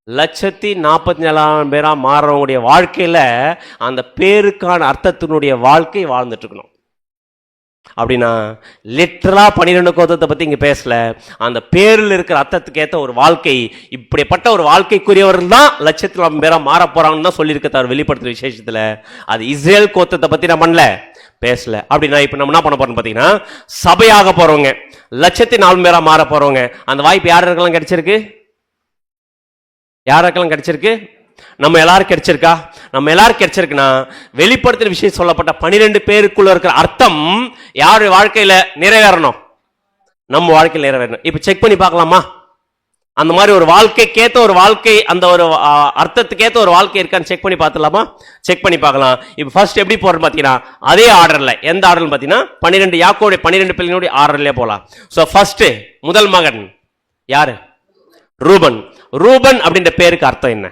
144,000 பேரா மாறவங்களுடைய வாழ்க்கையில அந்த பேருக்கான அர்த்தத்தினுடைய வாழ்க்கை வாழ்ந்துட்டு இருக்கணும். அப்படின்னா லிட்டரலா 12 கோத்திரத்தை பத்தி இங்க பேசல, அந்த பேரில் இருக்கிற அர்த்தத்துக்கு ஏற்ற ஒரு வாழ்க்கை, இப்படிப்பட்ட ஒரு வாழ்க்கைக்குரியவர்கள் தான் 140,000 பேரா மாற போறாங்கன்னு தான் சொல்லியிருக்க வெளிப்படுத்துற விசேஷத்துல. அது இஸ்ரேல் கோத்திரத்தை பத்தி நான் பண்ணல, பேசல. அப்படின்னா இப்ப நம்ம என்ன பண்ண போறோம் பாத்தீங்கன்னா, சபையாக போறவங்க 104,000 பேரா மாற போறவங்க, அந்த வாய்ப்பு யாருக்கெல்லாம் கிடைச்சிருக்கு? யாருக்கெல்லாம் கிடைச்சிருக்கு? நம்ம எல்லாரும் கிடைச்சிருக்கா? நம்ம எல்லாரும் கிடைச்சிருக்குன்னா வெளிப்படுத்துற விஷயம் சொல்லப்பட்ட 12 பேருக்குள்ள இருக்கிற அர்த்தம் யாருடைய வாழ்க்கையில நிறைவேறணும்? நம்ம வாழ்க்கையில் நிறைவேறணும். இப்ப செக் பண்ணி பார்க்கலாமா? அந்த மாதிரி ஒரு வாழ்க்கைக்கேத்த ஒரு வாழ்க்கை, அந்த ஒரு அர்த்தத்துக்கேத்த ஒரு வாழ்க்கை இருக்கான்னு செக் பண்ணி பார்த்துலாமா? செக் பண்ணி பார்க்கலாம். இப்ப ஃபர்ஸ்ட் எப்படி போறோம் பாத்தீங்கன்னா, அதே ஆர்டர்ல. எந்த ஆர்டர்ல பாத்தீங்கன்னா 12 யாக்கோபுடைய 12 பிள்ளைகளுடைய ஆர்டர்லயே போலாம். சோ ஃபர்ஸ்ட் முதல் மகன் யாரு? ரூபன். ரூபன் அப்படின்ற பேருக்கு அர்த்தம் என்ன?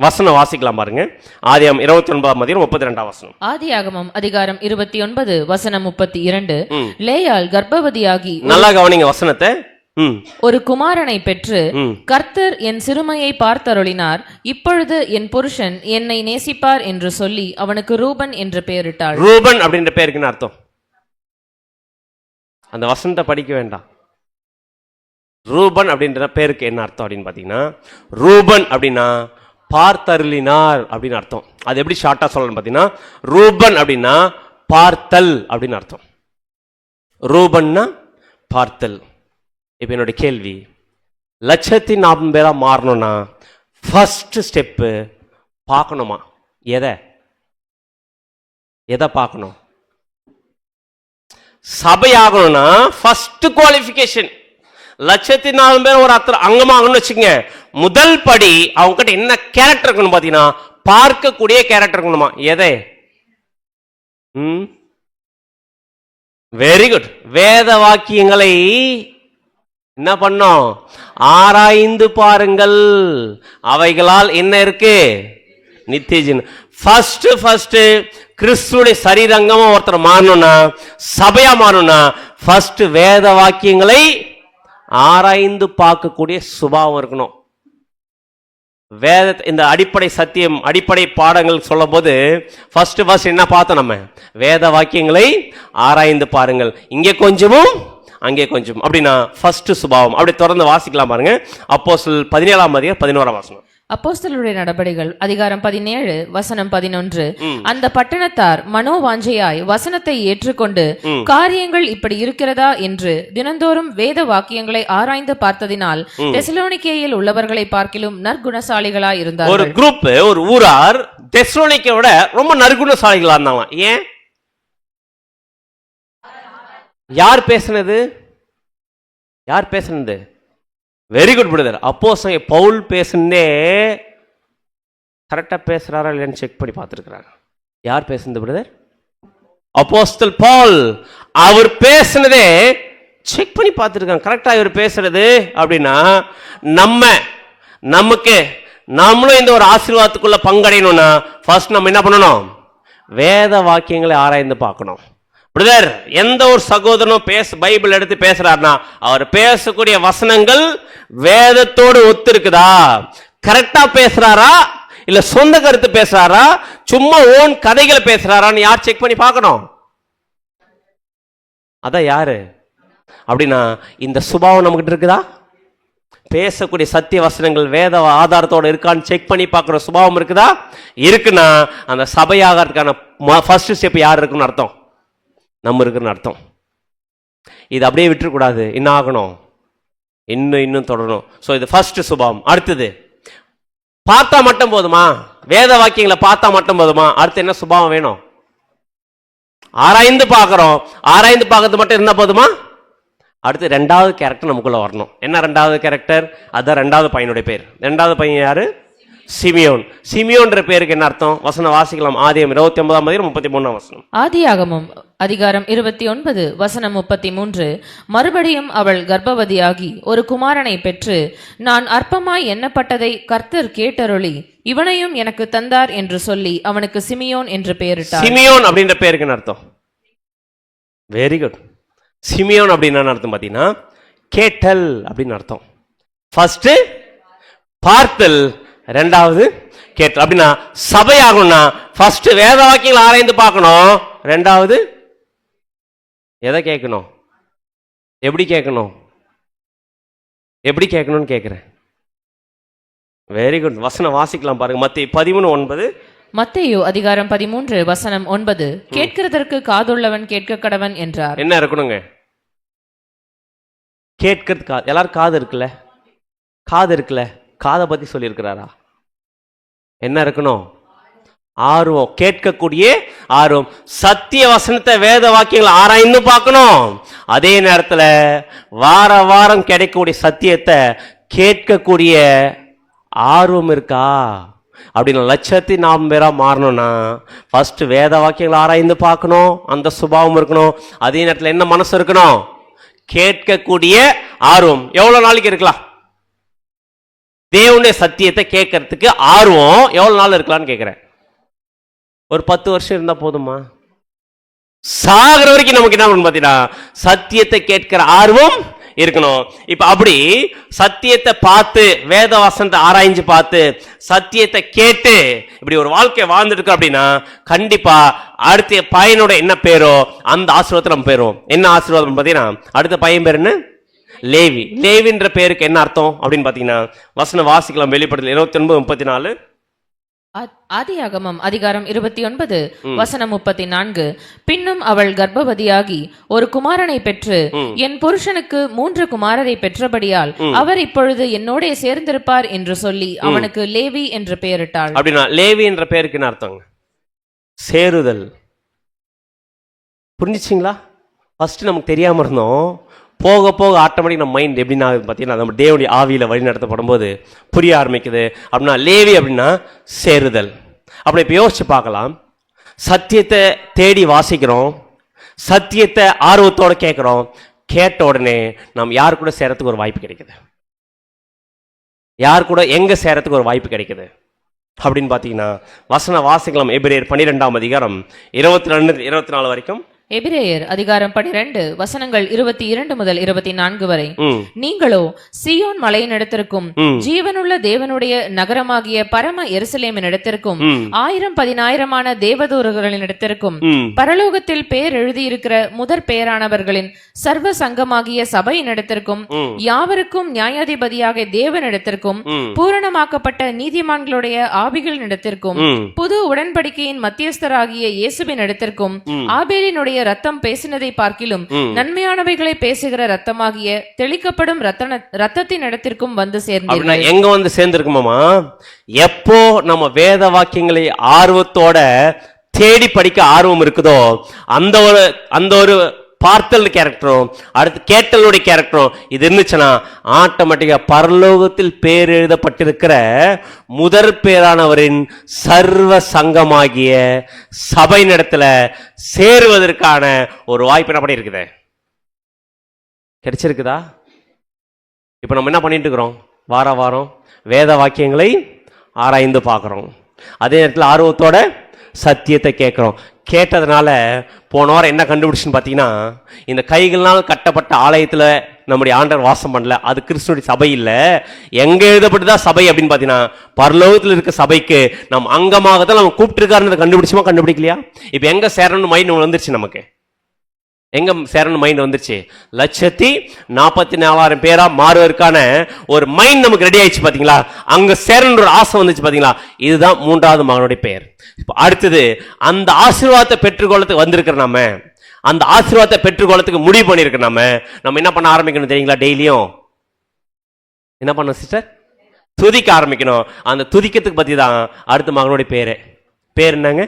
வசனம் வாசிக்கலாம் பாருங்க. ஆதியாகமம் 29 32 வசனம். ஆதியாகமம் அதிகாரம் 29 வசனம் 32. லேயாள் கர்ப்பவதியாகி நல்லா கவனிங்க வசனத்தை. ஒரு குமாரனை பெற்று கர்த்தர் என் சிறுமையை பார்த்தருளினார், இப்பொழுது என் புருஷன் என்னை நேசிப்பார் என்று சொல்லி அவனுக்கு ரூபன் என்று பெயரிட்டாள். ரூபன் அப்படின்ற பேருக்கு அர்த்தம், அந்த வசனத்தை படிக்க வேண்டாம். ரூபன் அப்படின்ற பேருக்கு என்ன அர்த்தம் அப்படின்னு பாத்தீங்கன்னா, ரூபன் அப்படின்னா பார்த்தருளினார் அப்படின்னு அர்த்தம். அது எப்படி ஷார்ட்டா சொல்லணும் பாத்தீங்கன்னா, ரூபன் அப்படின்னா பார்த்தல் அப்படின்னு அர்த்தம். ரூபன்னா பார்த்தல். இப்ப என்னோட கேள்வி, 1,40,000 பேரா மாறணும்னா ஃபர்ஸ்ட் ஸ்டெப்பு பார்க்கணுமா? எதை பார்க்கணும்? சபையாகணும்னா ஃபர்ஸ்ட் குவாலிஃபிகேஷன் 1,04,000 பேர் ஒரு அங்கமாகணும்னு வச்சுக்கோங்க. முதல் படி அவங்க கிட்ட என்ன கேரக்டர் இருக்கணும் பாத்தீங்கன்னா, பார்க்கக்கூடிய கேரக்டர் இருக்கணுமா? Very good. வேத வாக்கியங்களை என்ன பண்ணோம்? ஆராய்ந்து பாருங்கள், அவைகளால் என்ன இருக்கு? நித்திய ஜீவன். ஃபர்ஸ்ட் கிறிஸ்துவுடைய சரீரங்கமா ஒருத்தர் மாறணும்னா, சபையா மாறணும்னா ஃபர்ஸ்ட் வேத வாக்கியங்களை ஆராய்ந்து பார்க்கக்கூடிய சுபாவம் இருக்கணும். வேத இந்த அடிப்படை சத்தியம், அடிப்படை பாடங்கள் சொல்லும் போது ஃபர்ஸ்ட் என்ன பார்த்தோம்? நம்ம வேத வாக்கியங்களை ஆராய்ந்து பாருங்கள், இங்கே கொஞ்சமும் அங்கே கொஞ்சம், அப்படின்னா ஃபர்ஸ்ட் சுபாவம். அப்படி தொடர்ந்து வாசிக்கலாம் பாருங்க. அப்போஸ்தலர் 17 11 வசனம். அப்போஸ்தலருடைய நடபடிகள் அதிகாரம் 17 வசனம் 11. அந்த பட்டணத்தார் மனோவாஞ்சையாய் வசனத்தை ஏற்றுக்கொண்டு காரியங்கள் இப்படி இருக்கிறதா என்று தினந்தோறும் வேத வாக்கியங்களை ஆராய்ந்து பார்த்ததினால் தெசலோனிக்கேயில் உள்ளவர்களை பார்க்கிலும் நற்குணசாலிகளாய் இருந்தார்கள். ஒரு குரூப், ஒரு ஊரார் தெசலோனிக்கேயோட ரொம்ப நற்குணசாலிகளா இருந்தாங்க. ஏன்? யார் பேசுனது? Very good brother. அப்போஸ்தலன் பவுல் பேசுனதே கரெக்டா பேசுறாரா இல்லைன்னு செக் பண்ணி பார்த்துருக்கிறாங்க. யார் பேசுனது பிரதர்? அப்போஸ்தலன் பவுல். அவர் பேசுனதே செக் பண்ணி பார்த்துருக்காங்க. கரெக்டா இவர் பேசுறது அப்படின்னா, நம்மளும் இந்த ஒரு ஆசீர்வாதத்துக்குள்ள பங்கடையணும்னா ஃபர்ஸ்ட் நம்ம என்ன பண்ணணும்? வேத வாக்கியங்களை ஆராய்ந்து பார்க்கணும். பிரதர், எந்த ஒரு சகோதரனும் பைபிள் எடுத்து பேசுறாருன்னா அவர் பேசக்கூடிய வசனங்கள் வேதத்தோடு ஒத்து இருக்குதா? கரெக்டா பேசுறாரா இல்ல சொந்த கருத்து பேசுறாரா, சும்மா ஓன் கதைகளை பேசுறாரான்னு யார் செக் பண்ணி பார்க்கணும்? அதான் யாரு அப்படின்னா, இந்த சுபாவம் நம்மகிட்ட இருக்குதா? பேசக்கூடிய சத்திய வசனங்கள் வேத ஆதாரத்தோட இருக்கான்னு செக் பண்ணி பார்க்குற சுபாவம் இருக்குதா? இருக்குன்னா அந்த சபையாகிறதுக்கான ஃபர்ஸ்ட் ஸ்டெப் யார் இருக்குன்னு அர்த்தம்? நம்ம இருக்குன்னு அர்த்தம். இது அப்படியே விட்டுறக்கூடாது. என்ன ஆகணும்? இன்னும் தொடரணும். ஸோ இது ஃபர்ஸ்ட் சுபாவம். அடுத்தது, பார்த்தா மட்டும் போதுமா? வேத வாக்கியங்களை பார்த்தா மட்டும் போதுமா? அடுத்து என்ன சுபாவம் வேணும்? ஆராய்ந்து பார்க்கிறோம். ஆராய்ந்து பார்க்கறது மட்டும் இருந்தா போதுமா? அடுத்து ரெண்டாவது கேரக்டர் நமக்குள்ள வரணும். என்ன ரெண்டாவது கேரக்டர்? அதான் ரெண்டாவது பையனுடைய பேர். ரெண்டாவது பையன் யாரு? சிமியோன். சிமியோன்ற பேருக்கு என்ன அர்த்தம்? வசனம் வாசிக்கலாம். ஆதியாகமம் 29 33 வசனம். ஆதியாகமம் அதிகாரம் 29 வசனம் 33. மறுபடியும் அவள் கர்ப்பவதியாகி ஒரு குமாரனை பெற்று, நான் அற்பமாய் எண்ணப்பட்டதை கர்த்தர் கேட்டருளி இவனையும் எனக்கு தந்தார் என்று சொல்லி அவனுக்கு சிமியோன் என்று பெயரிட்டார். சிமியோன் அப்படின்ற பேருக்கு என்ன அர்த்தம்? Very good. சிமியோன் அப்படின்னு அர்த்தம் பாத்தீங்கன்னா, கேட்டல் அப்படின்னு அர்த்தம். ஃபர்ஸ்ட் பார்த்தல், ரெண்டாவது கேட்டல். அப்படின்னா சபையாகணும்னா ஃபர்ஸ்ட் வேத வாக்கியங்களை ஆராய்ந்து பார்க்கணும். ரெண்டாவது எதை கேட்கணும்? எப்படி கேட்கணும்னு கேட்கிறேன். Very good. வசனம் வாசிக்கலாம் பாருங்க. மத்தேயு 13:9. மத்தேயு அதிகாரம் 13 வசனம் 9. கேட்கிறதற்கு காதுள்ளவன் கேட்க கடவன் என்றார். என்ன இருக்கணுங்க? கேட்கிறது. எல்லாரும் காது இருக்குல்ல, காதை பத்தி சொல்லி இருக்கிறாரா? என்ன இருக்கணும்? ஆர்வம், கேட்கக்கூடிய ஆர்வம். சத்திய வசனத்தை வேத வாக்கியங்களை ஆராய்ந்து பார்க்கணும். அதே நேரத்தில் வாரம் கிடைக்கக்கூடிய சத்தியத்தை கேட்கக்கூடிய ஆர்வம் இருக்கா? அப்படின்னு 1,04,000 பேரா மாறணும்னா ஃபர்ஸ்ட் வேத வாக்கியங்களை ஆராய்ந்து பார்க்கணும். அந்த சுபாவம் இருக்கணும். அதே நேரத்தில் என்ன மனசு இருக்கணும்? கேட்கக்கூடிய ஆர்வம். எவ்வளவு நாளைக்கு இருக்கலாம்? தேவனுடைய சத்தியத்தை கேட்கறதுக்கு ஆர்வம் எவ்வளவு நாள் இருக்கலாம்னு கேட்கிறேன். ஒரு 10 வருஷம் இருந்தா போதுமா? சாகிற வரைக்கும் நமக்கு என்ன பண்ணணும் பார்த்தீங்கன்னா சத்தியத்தை கேட்கிற ஆர்வம் இருக்கணும். இப்ப அப்படி சத்தியத்தை பார்த்து வேத வசனத்தை ஆராய்ஞ்சு பார்த்து சத்தியத்தை கேட்டு இப்படி ஒரு வாழ்க்கை வாழ்ந்துருக்கு அப்படின்னா கண்டிப்பா அடுத்த பையனோட என்ன பேரோ அந்த ஆசீர்வாதத்தை நம்ம பேரும். என்ன ஆசீர்வாதம் பார்த்தீங்கன்னா அடுத்த பையன் பேர் என்ன? லேவி. லேவின்ற பேருக்கு என்ன அர்த்தம் அப்படின்னு பார்த்தீங்கன்னா வசனம் வாசிக்கலாம். வெளிப்படுத்தல் 29:34. ஆதியாகமம் அதிகாரம் 29 வசனம் 34. பின்னும் அவள் கர்ப்பவதியாகி ஒரு குமாரனை பெற்று என் புருஷனுக்கு 3 குமாரரை பெற்றபடியால் அவர் இப்பொழுது என்னோட சேர்ந்திருப்பார் என்று சொல்லி அவனுக்கு லேவி என்று பெயரிட்டாள். அப்படின்னா லேவி என்ற பெயருக்கு என்ன அர்த்தம்? சேருதல். புரிஞ்சுச்சிங்களா? ஃபர்ஸ்ட் நமக்கு தெரியாம இருந்தோம், போக போக ஆட்டோமேட்டிக் நம்ம மைண்ட் எப்படின்னா பார்த்தீங்கன்னா நம்ம தேவனுடைய ஆவியில் வழி நடத்தப்படும் போது புரிய ஆரம்பிக்குது. அப்படின்னா லேவி அப்படின்னா சேருதல். அப்படி இப்போ யோசிச்சு பார்க்கலாம். சத்தியத்தை தேடி வாசிக்கிறோம், சத்தியத்தை ஆர்வத்தோடு கேட்குறோம், கேட்ட உடனே நம்ம யார் கூட சேரத்துக்கு ஒரு வாய்ப்பு கிடைக்குது. யார் கூட எங்கே சேரத்துக்கு ஒரு வாய்ப்பு கிடைக்குது அப்படின்னு பார்த்தீங்கன்னா வசன வாசிக்கலாம். எபிரேயர் 12ஆம் அதிகாரம் 22-24 வரைக்கும். எபிரேயர் அதிகாரம் 12 வசனங்கள் 22 முதல் 24 வரை. நீங்களோ சீயோன் மலையினிடத்திற்கும் ஜீவனுள்ள தேவனுடைய நகரமாகிய பரம எருசலேமின் இடத்திற்கும் 1000-10,000 தேவதூதர்களினிடத்திற்கும் பரலோகத்தில் பேர் எழுதியிருக்கிற முதற் பெயரானவர்களின் சர்வ சங்கமாகிய சபையினிடத்திற்கும் யாவருக்கும் நியாயாதிபதியாக தேவனிடத்திற்கும் பூரணமாக்கப்பட்ட நீதிமான்களுடைய ஆவிகளினிடத்திற்கும் புது உடன்படிக்கையின் மத்தியஸ்தராகிய இயேசுவின் இடத்திற்கும் ஆபேலினுடைய ரத்தம் பேசினதை பார்க்கிலும் நன்மையானவைகளை பேசுகிற ரத்தமாகிய தெளிக்கப்படும் ரத்தத்தின் இடத்திற்கும் வந்து சேர்ந்தீர்கள். எங்க வந்து சேர்ந்திருக்குமாமா? எப்போ நம்ம வேத வாக்கியங்களை ஆர்வத்தோட தேடி படிக்க ஆர்வம் இருக்குதோ அந்த ஒரு பார்த்தல் கேரக்டரும் அடுத்து கேட்டலுடைய கேரக்டரும் இது இருந்துச்சுன்னா ஆட்டோமேட்டிக்கா பரலோகத்தில் பேர் எழுதப்பட்டிருக்கிற முதற் பேரானவரின் சர்வ சங்கமாகிய சபை இடத்துல சேருவதற்கான ஒரு வாய்ப்பு என்ன பண்ணி இருக்குது? கிடைச்சிருக்குதா? இப்ப நம்ம என்ன பண்ணிட்டு இருக்கிறோம்? வார வாரம் வேத வாக்கியங்களை ஆராய்ந்து பார்க்கிறோம், அதே நேரத்தில் ஆர்வத்தோட சத்தியத்தை கேட்கிறோம். கேட்டதுனால போன வாரம் என்ன கண்டுபிடிச்சுன்னு பார்த்தீங்கன்னா இந்த கைகள்னால் கட்டப்பட்ட ஆலயத்தில் நம்முடைய ஆண்டவர் வாசம் பண்ணல, அது கிறிஸ்துடைய சபை இல்லை. எங்க எழுதப்பட்டுதான் சபை அப்படின்னு பார்த்தீங்கன்னா பரலோகத்தில் இருக்க சபைக்கு நம்ம அங்கமாக தான் நம்ம கூப்பிட்டுருக்காருன்னு கண்டுபிடிச்சுமா கண்டுபிடிக்கலையா? இப்போ எங்க சேரணும்னு மைண்ட் வந்துருச்சு. நமக்கு எங்க சேரணும் மைண்ட் வந்துருச்சு. 144,000 பேரா மாறுவதற்கான ஒரு மைண்ட் நமக்கு ரெடி ஆயிடுச்சு. பாத்தீங்களா? அங்க சேரணும் ஒரு ஆசை வந்துச்சு. பாத்தீங்களா? இதுதான் 3வது மகனுடைய பெயர். அடுத்தது அந்த ஆசீர்வாதத்தை பெற்றுக்கொள்ளத்துக்கு வந்திருக்கிற நம்ம, அந்த ஆசீர்வாதத்தை பெற்றுக்கொள்ளத்துக்கு முடிவு பண்ணிருக்க நம்ம என்ன பண்ண ஆரம்பிக்கணும் தெரியுங்களா? டெய்லியும் என்ன பண்ணணும் சிஸ்டர்? துதிக்க ஆரம்பிக்கணும். அந்த துதிக்கிறதுக்கு பத்தி தான் அடுத்த மகனுடைய பேரு. பேர் என்னங்க?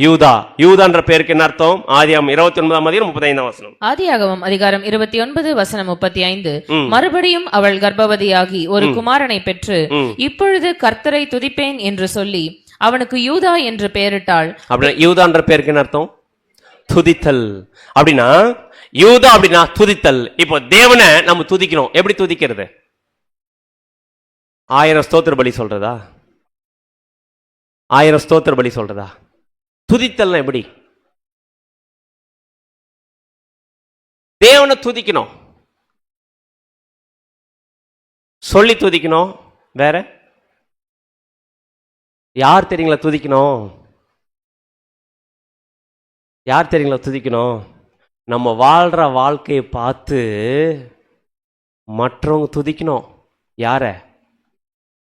யூதா. யூதான்ற பேருக்கு என்ன அர்த்தம்? ஆதியாகமம் 29ஆம் அதிகாரம் 35ஆம் வசனம். ஆதியாகமம் அதிகாரம் 29 வசனம் 35. மறுபடியும் அவள் கர்ப்பவதியாகி ஒரு குமாரனை பெற்று இப்பொழுது கர்த்தரை துதிப்பேன் என்று சொல்லி அவனுக்கு யூதா என்று பெயரிட்டாள். அப்படின்னா யூதான்ற பேருக்கு என்ன அர்த்தம்? துதித்தல். அப்படின்னா யூதா அப்படின்னா துதித்தல். இப்போ தேவனை நம்ம துதிக்கணும். எப்படி துதிக்கிறது? 1000 ஸ்தோத்திர பலி சொல்றதா? 1000 ஸ்தோத்திர பலி சொல்றதா? துதித்தல் எப்படி? தேவனை துதிக்கணும், சொல்லி துதிக்கணும். வேற யார் தெரியுங்களா துதிக்கணும்? யார் தெரியுங்களா துதிக்கணும்? நம்ம வாழ்ற வாழ்க்கையை பார்த்து மற்றவங்க துதிக்கணும். யார?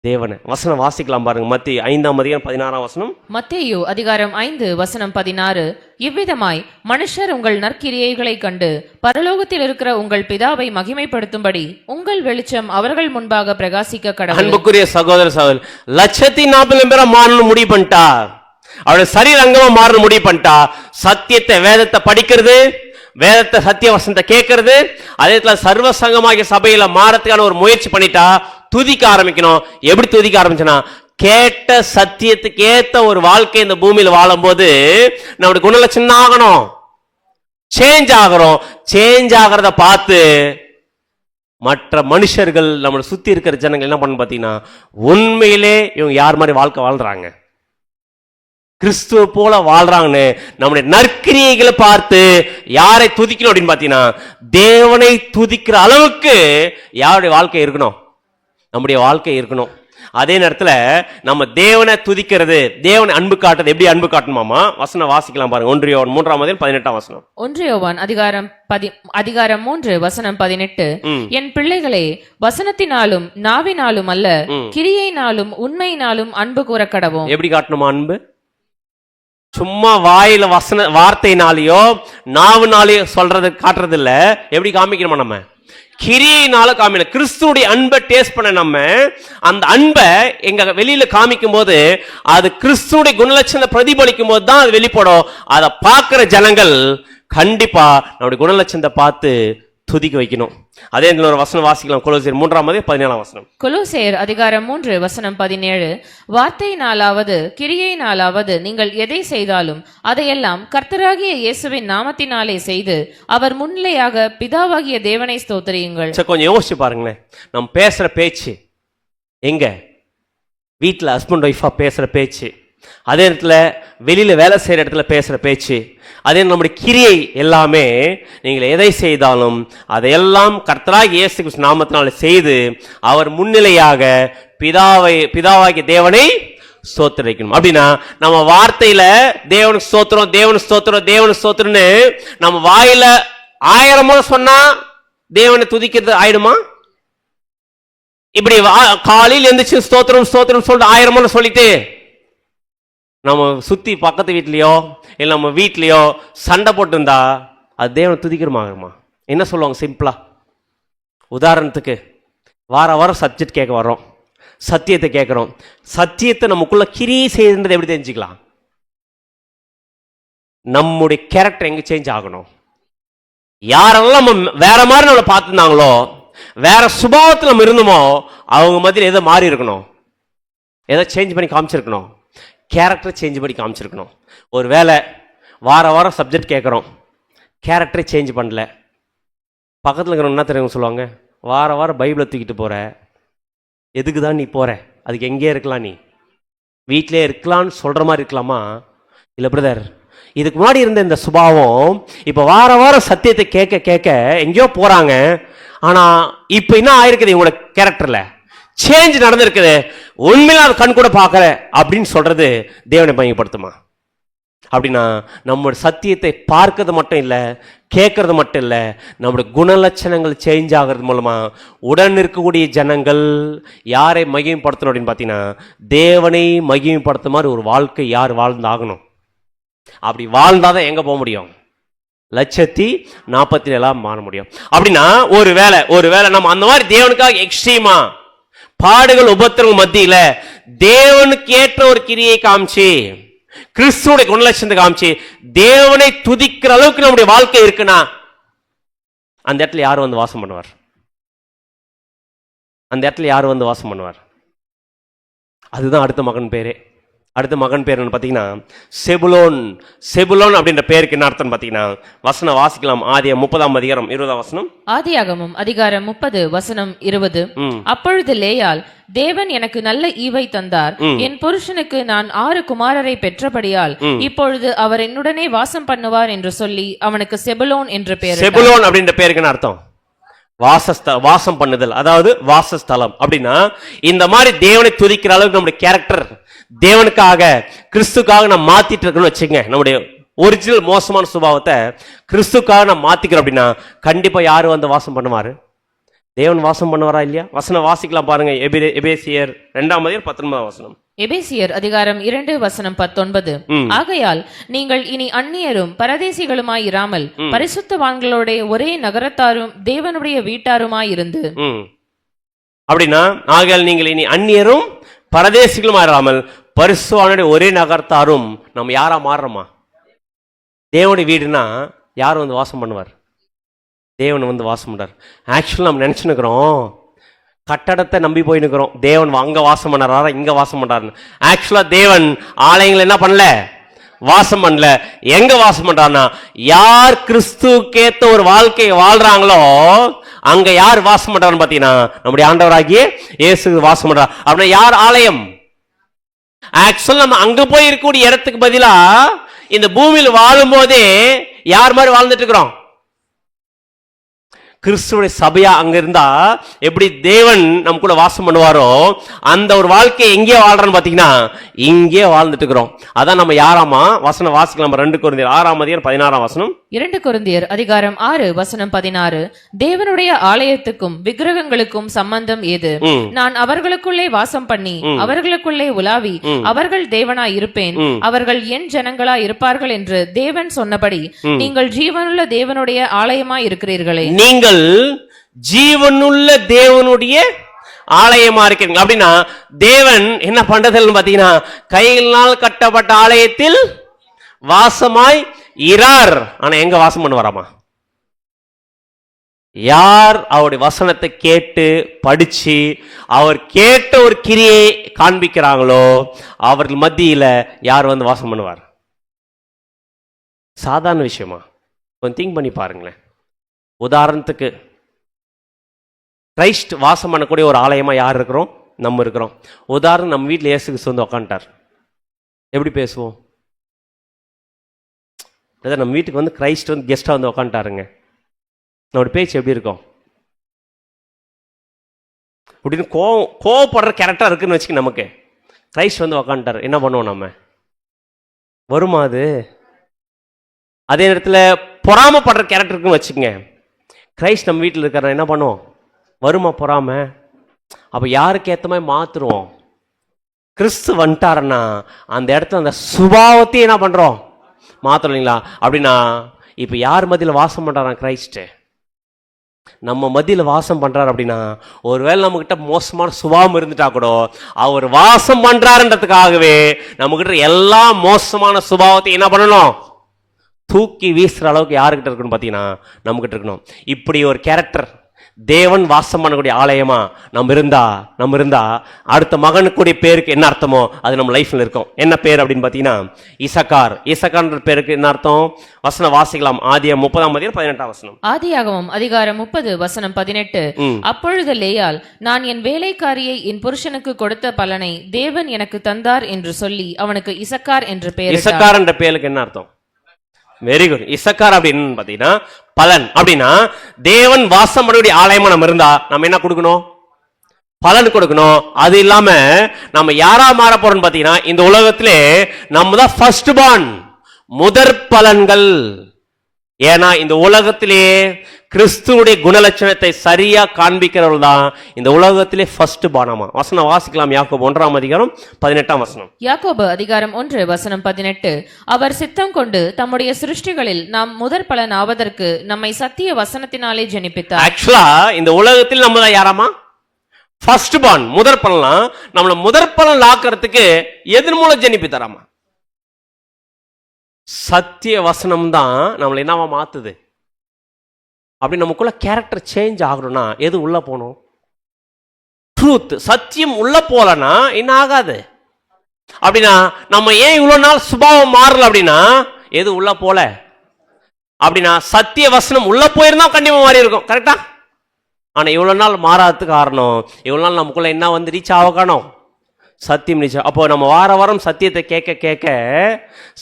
தேவனை. வசனம் வாசிக்கலாம் பாருங்க. மத்தேயு 5ஆம் அதிகாரம் 16ஆம் வசனம். மத்தேயு அதிகாரம் 5 வசனம் 16. இவ்விதமாய் மனுஷர் உங்கள் நற்கிரியைகளை கண்டு பரலோகத்தில் இருக்கிற உங்கள் பிதாவை மகிமைப்படுத்தும்படி உங்கள் வெளிச்சம் அவர்கள் முன்பாக பிரகாசிக்க கடவுள். அன்புக்குரிய சகோதர சகோதரி, 140,000 பேரை மாறணும் முடிவு பண்ணிட்டா. அவருடைய சரீர அங்கமா மாறணும் முடிவு பண்ணிட்டா. சத்தியத்தை வேதத்தை படிக்கிறது, வேதத்தை சத்திய வசனத்தை கேட்கறது, அதே சர்வ சங்கமாகிய சபையில மாறத்துக்கான ஒரு முயற்சி பண்ணிட்டா துதிக்க ஆரம்பிக்கணும். எப்படி துதிக்க ஆரம்பிச்சனா? கேட்ட சத்தியத்துக்கு ஏத்த ஒரு வாழ்க்கை இந்த பூமியில வாழும் போது நம்முடைய குணலட்சணம் ஆகணும், சேஞ்ச் ஆகிறோம். சேஞ்ச் ஆகிறத பார்த்து மற்ற மனுஷர்கள் நம்மளை சுத்தி இருக்கிற ஜனங்கள் என்ன பண்ணு பார்த்தீங்கன்னா, உண்மையிலே இவங்க யார் மாதிரி வாழ்க்கை வாழ்றாங்க, கிறிஸ்துவ போல வாழ்றாங்கன்னு நம்முடைய நற்கிரியைகளை பார்த்து யாரை துதிக்கணும் அப்படின்னு பார்த்தீங்கன்னா, தேவனை துதிக்கிற அளவுக்கு யாருடைய வாழ்க்கை இருக்கணும், நம்முடைய வாழ்க்கை இருக்கணும். அதே நேரத்தில் நம்ம தேவனை துதிக்கிறது, தேவனை அன்பு காட்டுறது. எப்படி அன்பு காட்டணுமாமா? வசனம் வாசிக்கலாம் பாருங்க. 1 யோவான் 3:18 வசனம். 1 யோவான் அதிகாரம் 3 வசனம் 18. என் பிள்ளைகளே, வசனத்தினாலும் நாவினாலும் அல்ல, கிரியையினாலும் உண்மையினாலும் அன்பு கூற கடவோம். எப்படி காட்டணுமா அன்பு? சும்மா வாயில வார்த்தையினாலேயோ நாவுனாலேயோ சொல்றது காட்டுறது இல்ல. எப்படி காமிக்கணுமா? நம்ம கிரியினால காமிக்கணும். கிறிஸ்துவுடைய அன்பை டேஸ்ட் பண்ண நம்ம அந்த அன்பை எங்க வெளியில காமிக்கும் போது அது கிறிஸ்துவுடைய குணலட்சணத்தை பிரதிபலிக்கும் போது தான் அது வெளிப்படும். அதை பார்க்கிற ஜனங்கள் கண்டிப்பா நம்முடைய குணலட்சணத்தை பார்த்து துதிக்க வைக்கணும். அதே ஒரு வசனம் வாசிக்கலாம். கொலோசியர் 3:17 வசனம். கொலோசியர் அதிகாரம் 3 வசனம் 17. வார்த்தையினாலாவது கிரியையினாலாவது நீங்கள் எதை செய்தாலும் அதையெல்லாம் கர்த்தராகிய இயேசுவின் நாமத்தினாலே செய்து அவர் முன்னிலையாக பிதாவாகிய தேவனை ஸ்தோத்திரியுங்கள். கொஞ்சம் யோசிச்சு பாருங்களேன். நம்ம பேசுற பேச்சு எங்க? வீட்டில் ஹஸ்பண்ட் ஒய்ஃபா பேசுற பேச்சு, அதே இடத்துல வெளியில வேலை செய்யற இடத்துல பேசுற பேச்சு, அதே நம்முடைய கிரியை எல்லாமே நீங்கள் எதை செய்தாலும் அதையெல்லாம் கர்த்தராகிய இயேசு கிறிஸ்து நாமத்தினால செய்து அவர் முன்னிலையாக பிதாவாகிய தேவனை ஸ்தோத்திரிக்கணும். அப்படின்னா நம்ம வார்த்தையில தேவனுக்கு ஸ்தோத்திரம், தேவனுக்கு ஸ்தோத்திரம், தேவனுக்கு ஸ்தோத்திரம்னு நம்ம வாயில 1000 முறை சொன்னா தேவனை துதிக்கிறது ஆயிடுமா? இப்படி காலையில் எந்திரிச்சு ஸ்தோத்திரம் ஸ்தோத்திரம் சொல்லிட்டு 1000 முறை சொல்லிட்டு நம்ம சுத்தி பக்கத்து வீட்லயோ இல்லை நம்ம வீட்லயோ சண்டை போட்டு இருந்தா அது தேவனை துதிக்கிறோமா? என்ன சொல்லுவாங்க சிம்பிளா? உதாரணத்துக்கு வாரம் சப்ஜெக்ட் கேட்க வர்றோம், சத்தியத்தை கேட்குறோம். சத்தியத்தை நமக்குள்ள கிரியை செய்யுன்றது எப்படி தெரிஞ்சுக்கலாம்? நம்முடைய கேரக்டர் எங்க சேஞ்ச் ஆகணும். யாரெல்லாம் நம்ம வேற மாதிரி நம்மளை பார்த்துருந்தாங்களோ, வேற சுபாவத்தில் நம்ம இருந்தோமோ, அவங்க மத்தியில் எதை மாறி இருக்கணும், எதை சேஞ்ச் பண்ணி காமிச்சிருக்கணும், கேரக்டர் சேஞ்ச் பண்ணி காமிச்சிருக்கணும். ஒரு வேளை வாரம் சப்ஜெக்ட் கேட்குறோம், கேரக்டரை சேஞ்ச் பண்ணல, பக்கத்தில் இருக்கிறவங்க என்ன தெரியும் சொல்லுவாங்க, வாரம் பைபிளை தூக்கிட்டு போகிற, எதுக்கு தான் நீ போகிற, அதுக்கு எங்கேயே இருக்கலாம், நீ வீட்டிலே இருக்கலான்னு சொல்கிற மாதிரி இருக்கலாமா? இல்லை பிரதர், இதுக்கு முன்னாடி இருந்த இந்த சுபாவம் இப்போ வாரம் சத்தியத்தை கேட்க கேட்க எங்கேயோ போகிறாங்க, ஆனால் இப்போ என்ன ஆயிருக்குது, இவங்களோட கேரக்டரில் சேஞ்ச் நடந்திருக்குது, உண்மையில அது கண் கூட பார்க்கற அப்படின்னு சொல்றது தேவனை பயன்படுத்துமா? அப்படின்னா நம்முடைய சத்தியத்தை பார்க்கறது மட்டும் இல்லை, கேட்கறது மட்டும் இல்லை, நம்முடைய குணலட்சணங்கள் சேஞ்ச் ஆகிறது மூலமா உடன் இருக்கக்கூடிய ஜனங்கள் யாரை மகிமைப்படுத்தணும் அப்படின்னு பார்த்தீங்கன்னா, தேவனை மகிமைப்படுத்த மாதிரி ஒரு வாழ்க்கை யார் வாழ்ந்தாகணும். அப்படி வாழ்ந்தாதான் எங்க போக முடியும்? 1,47,000 மாற முடியும். அப்படின்னா ஒரு வேளை நம்ம அந்த மாதிரி தேவனுக்காக எக்ஸ்ட்ரீமா பாடுகள் உபத்திரங்கள் மத்தியில தேவனுக்கு ஏற்ற ஒரு கிரியை காமிச்சு, கிறிஸ்துவோட குணலட்சணத்தை காமிச்சு தேவனை துதிக்கிற அளவுக்கு நம்முடைய வாழ்க்கை இருக்குன்னா அந்த இடத்துல யார் வந்து வாசம் பண்ணுவார்? அந்த இடத்துல யார் வந்து வாசம் பண்ணுவார்? அதுதான் அடுத்த மகன் பேரே. அடுத்த மகன் பேர் என்ன பார்த்தீங்கன்னா செபுலோன். செபுலோன் அப்படின்ற பேருக்கு என்ன அர்த்தம் பார்த்தீங்கன்னா, வசனம் வாசிக்கலாம். ஆதியாகமம் 30:20 வசனம். ஆதியாகமம் அதிகாரம் 30 வசனம் 20. அப்பொழுது லேயாள், தேவன் எனக்கு நல்ல ஈவை தந்தார், என் புருஷனுக்கு நான் 6 குமாரரை பெற்றபடியால் இப்பொழுது அவர் என்னுடனே வாசம் பண்ணுவார் என்று சொல்லி அவனுக்கு செபுலோன் என்று பெயர். செபுலோன் அப்படின்ற பேருக்கு என்ன அர்த்தம்? வாசம் பண்ணுதல், அதாவது வாசஸ்தலம். அப்படின்னா இந்த மாதிரி தேவனை துதிக்கிற அளவுக்கு நம்முடைய கேரக்டர் தேவனுக்காக கிறிஸ்துக்காக நம்ம மாத்திட்டு இருக்கணும்னு வச்சுங்க. நம்முடைய ஒரிஜினல் மோசமான சுபாவத்தை கிறிஸ்துக்காக நம்ம மாத்திக்கிறோம் அப்படின்னா கண்டிப்பா யாரு வந்து வாசம் பண்ணுவாரு? தேவன் வாசம் பண்ணுவாரா இல்லையா? வசனம் வாசிக்கலாம் பாருங்க. எபேசியர் 2:19 வசனம். எபேசியர் அதிகாரம் 2 வசனம் 19. ஆகையால் நீங்கள் இனி அந்நியரும் பரதேசிகளுமாய் இராமல் பரிசுத்தவான்களோட ஒரே நகரத்தாரும் தேவனுடைய வீட்டாருமாய் இருந்து. அப்படின்னா ஆகையால் நீங்கள் இனி அந்நியரும் பரதேசிகளுமாய் இராமல் பரிசுத்தவானுடைய ஒரே நகரத்தாரும் நம்ம யாரா மாறுறோமா? தேவனுடைய வீடுனா யார் வந்து வாசம் பண்ணுவார்? தேவன் வந்து வாசம் பண்றார். ஆக்சுவலா நம்ம நினைச்சுக்கிறோம், கட்டடத்தை நம்பி போயினுக்கிறோம், தேவன் அங்க வாசம் பண்ணாரா இங்க வாசம் பண்றாரு. ஆக்சுவலா தேவன் ஆலயங்கள் என்ன பண்ணல, வாசம் பண்ணல. எங்க வாசம் பண்றாருன்னா, யார் கிறிஸ்துக்கேத்த ஒரு வாழ்க்கையை வாழ்றாங்களோ அங்க யார் வாசம் பண்றாருன்னு பாத்தீங்கன்னா நம்முடைய ஆண்டவராகிய இயேசு வாசம் பண்றார். அப்படின்னா யார் ஆலயம்? ஆக்சுவல் நம்ம அங்க போய் இருக்கக்கூடிய இடத்துக்கு பதிலா இந்த பூமியில் வாழும் போதே யார் மாதிரி வாழ்ந்துட்டு இருக்கிறோம்? கிறிஸ்துவுடைய சபையா அங்க இருந்தா எப்படி தேவன் நம்ம கூட வாசம் பண்ணுவாரோ அந்த ஒரு வாழ்க்கையை எங்கே வாழ்றோம்னு பாத்தீங்கன்னா இங்கே வாழ்ந்துட்டு இருக்கிறோம். அதான் நம்ம யாராமா வசனம் வாசிக்கலாம். 2 கொரிந்தியர் 6:16 2 கொரிந்தியர் அதிகாரம் 6:16 தேவனுடைய ஆலயத்துக்கும் விக்கிரகங்களுக்கும் சம்பந்தம் ஏது? நான் அவர்களுக்குள்ளே வாசம் பண்ணி அவர்களுக்குள்ளே உலாவி அவர்கள் தேவனாய் இருப்பேன், அவர்கள் என் ஜனங்களாய் இருப்பார்கள் என்று தேவன் சொன்னபடி நீங்கள் ஜீவனுள்ள தேவனுடைய ஆலயமாய் இருக்கிறீர்களே. நீங்கள் ஜீவனுள்ள தேவனுடைய ஆலயமா இருக்கிறீங்க. அப்படின்னா தேவன் என்ன பண்றதுன்னு பாத்தீங்கன்னா கையினால் கட்டப்பட்ட ஆலயத்தில் வாசமாய் இரார். ஆனா எங்க வாசம் பண்ணுவாராமா? யார் அவருடைய வசனத்தை கேட்டு படிச்சு அவர் கேட்ட ஒரு கிரியை காண்பிக்கிறாங்களோ அவர்கள் மத்தியில யார் வந்து வாசம் பண்ணுவார்? சாதாரண விஷயமா? கொஞ்சம் திங்க் பண்ணி பாருங்களேன். உதாரணத்துக்கு கிரைஸ்ட் வாசம் பண்ணக்கூடிய ஒரு ஆலயமா யார் இருக்கிறோம்? நம்ம இருக்கிறோம். உதாரணம் நம்ம வீட்டில் இயேசு கிறிஸ்து வந்து உக்காண்டார், எப்படி பேசுவோம்? நம்ம வீட்டுக்கு வந்து கிரைஸ்ட் வந்து கெஸ்டா வந்து உக்காண்டாருங்க, நம்மளோட பேச்சு எப்படி இருக்கும்? அப்படின்னு கோவப்படுற கேரக்டர் இருக்குன்னு வச்சுக்க. நமக்கு கிரைஸ்ட் வந்து உக்காண்டார், என்ன பண்ணுவோம் நம்ம? வருமா அது? அதே நேரத்தில் பொறாமப்படுற கேரக்டர் இருக்குன்னு வச்சுக்கோங்க. கிரைஸ்ட் நம்ம வீட்டில் இருக்கிற என்ன பண்ணுவோம்? வருமா பொறாம? அப்போ யாருக்கு ஏற்ற மாதிரி மாற்றுருவோம்? கிறிஸ்து வந்துட்டாருன்னா அந்த இடத்துல அந்த சுபாவத்தையும் என்ன பண்ணுறோம்? மாற்றணும் இல்லைங்களா? அப்படின்னா இப்போ யார் மத்தியில் வாசம் பண்ணுறாராம் கிரைஸ்ட்டு? நம்ம மத்தியில் வாசம் பண்ணுறாரு. அப்படின்னா ஒருவேளை நம்மக்கிட்ட மோசமான சுபாவம் இருந்துட்டா கூட அவர் வாசம் பண்ணுறாருன்றதுக்காகவே நம்மக்கிட்ட எல்லா மோசமான சுபாவத்தையும் என்ன பண்ணணும்? தூக்கி வீசுற அளவுக்கு யாருக்கிட்ட இருக்குன்னு பார்த்தீங்கன்னா நம்மகிட்ட இருக்கணும். இப்படி ஒரு கேரக்டர் தேவன் வாசம் பண்ணக்கூடிய ஆலயமா நம்ம இருந்தா அடுத்த மகனுக்குடைய பேருக்கு என்ன அர்த்தமோ அது நம்ம லைஃப்ல இருக்கும். என்ன பேர் அப்படின்னு பார்த்தீங்கன்னா இசக்கார். இசக்கார்ன்ற பேருக்கு என்ன அர்த்தம்? வசனம் வாசிக்கலாம். ஆதியாகமம் 30:18. ஆதியாகமம் அதிகாரம் 30:18. அப்பொழுது லேயாள், நான் என் வேலைக்காரியை என் புருஷனுக்கு கொடுத்த பலனை தேவன் எனக்கு தந்தார் என்று சொல்லி அவனுக்கு இசக்கார் என்று பெயர். இசக்கார் என்ற பேருக்கு என்ன அர்த்தம்? Very good. இசக்கார் அப்படின்னு பாத்தீங்கன்னா பலன். அப்படின்னா தேவன் வாசம் பண்ணக்கூடிய ஆலயமா நம்ம இருந்தா நம்ம என்ன கொடுக்கணும்? பலன் கொடுக்கணும். அது இல்லாம நம்ம யாரா மாற போறோம்னு பாத்தீங்கன்னா இந்த உலகத்திலே நம்ம தான் ஃபர்ஸ்ட் பார்ன், முதற் பலன்கள். ஏன்னா இந்த உலகத்திலே கிறிஸ்துவுடைய குணலட்சணத்தை சரியா காண்பிக்கிறவர்கள் தான் இந்த உலகத்திலே ஃபர்ஸ்ட் பார்னாமா. வசனம் வாசிக்கலாம். யாக்கோபு 1:18. யாக்கோபு அதிகாரம் 1:18. அவர் சித்தம் கொண்டு தம்முடைய சிருஷ்டிகளில் நாம் முதற் பலன் ஆவதற்கு நம்மை சத்திய வசனத்தினாலே ஜெனிப்பித்தார். ஆக்சுவலா இந்த உலகத்தில் நம்ம தான் யாராமா? ஃபர்ஸ்ட் பார்ன், முதற் பலன். நம்மள முதற் பலன் ஆக்கிறதுக்கு எதன் மூலம் ஜெனிப்பித்தாராமா? சத்திய வசனம் தான் நம்மளை என்னவா மாத்துது. அப்படி நமக்குள்ள கேரக்டர் சேஞ்ச் ஆகணும்னா எது உள்ள போகணும்? ட்ரூத், சத்தியம் உள்ள போலனா என்ன ஆகாது. அப்படின்னா நம்ம ஏன் இவ்வளவு நாள் சுபாவம் மாறல? அப்படின்னா எது உள்ள போல? அப்படின்னா சத்திய வசனம் உள்ள போயிருந்தா கண்டிப்பா மாறி இருக்கும். கரெக்டா? ஆனா இவ்வளவு நாள் மாறாததுக்கு காரணம் இவ்வளவு நாள் நமக்குள்ள என்ன வந்து ரீச் ஆகணும்? சத்தியம் ரீச். அப்போ நம்ம வாரம் சத்தியத்தை கேட்க கேட்க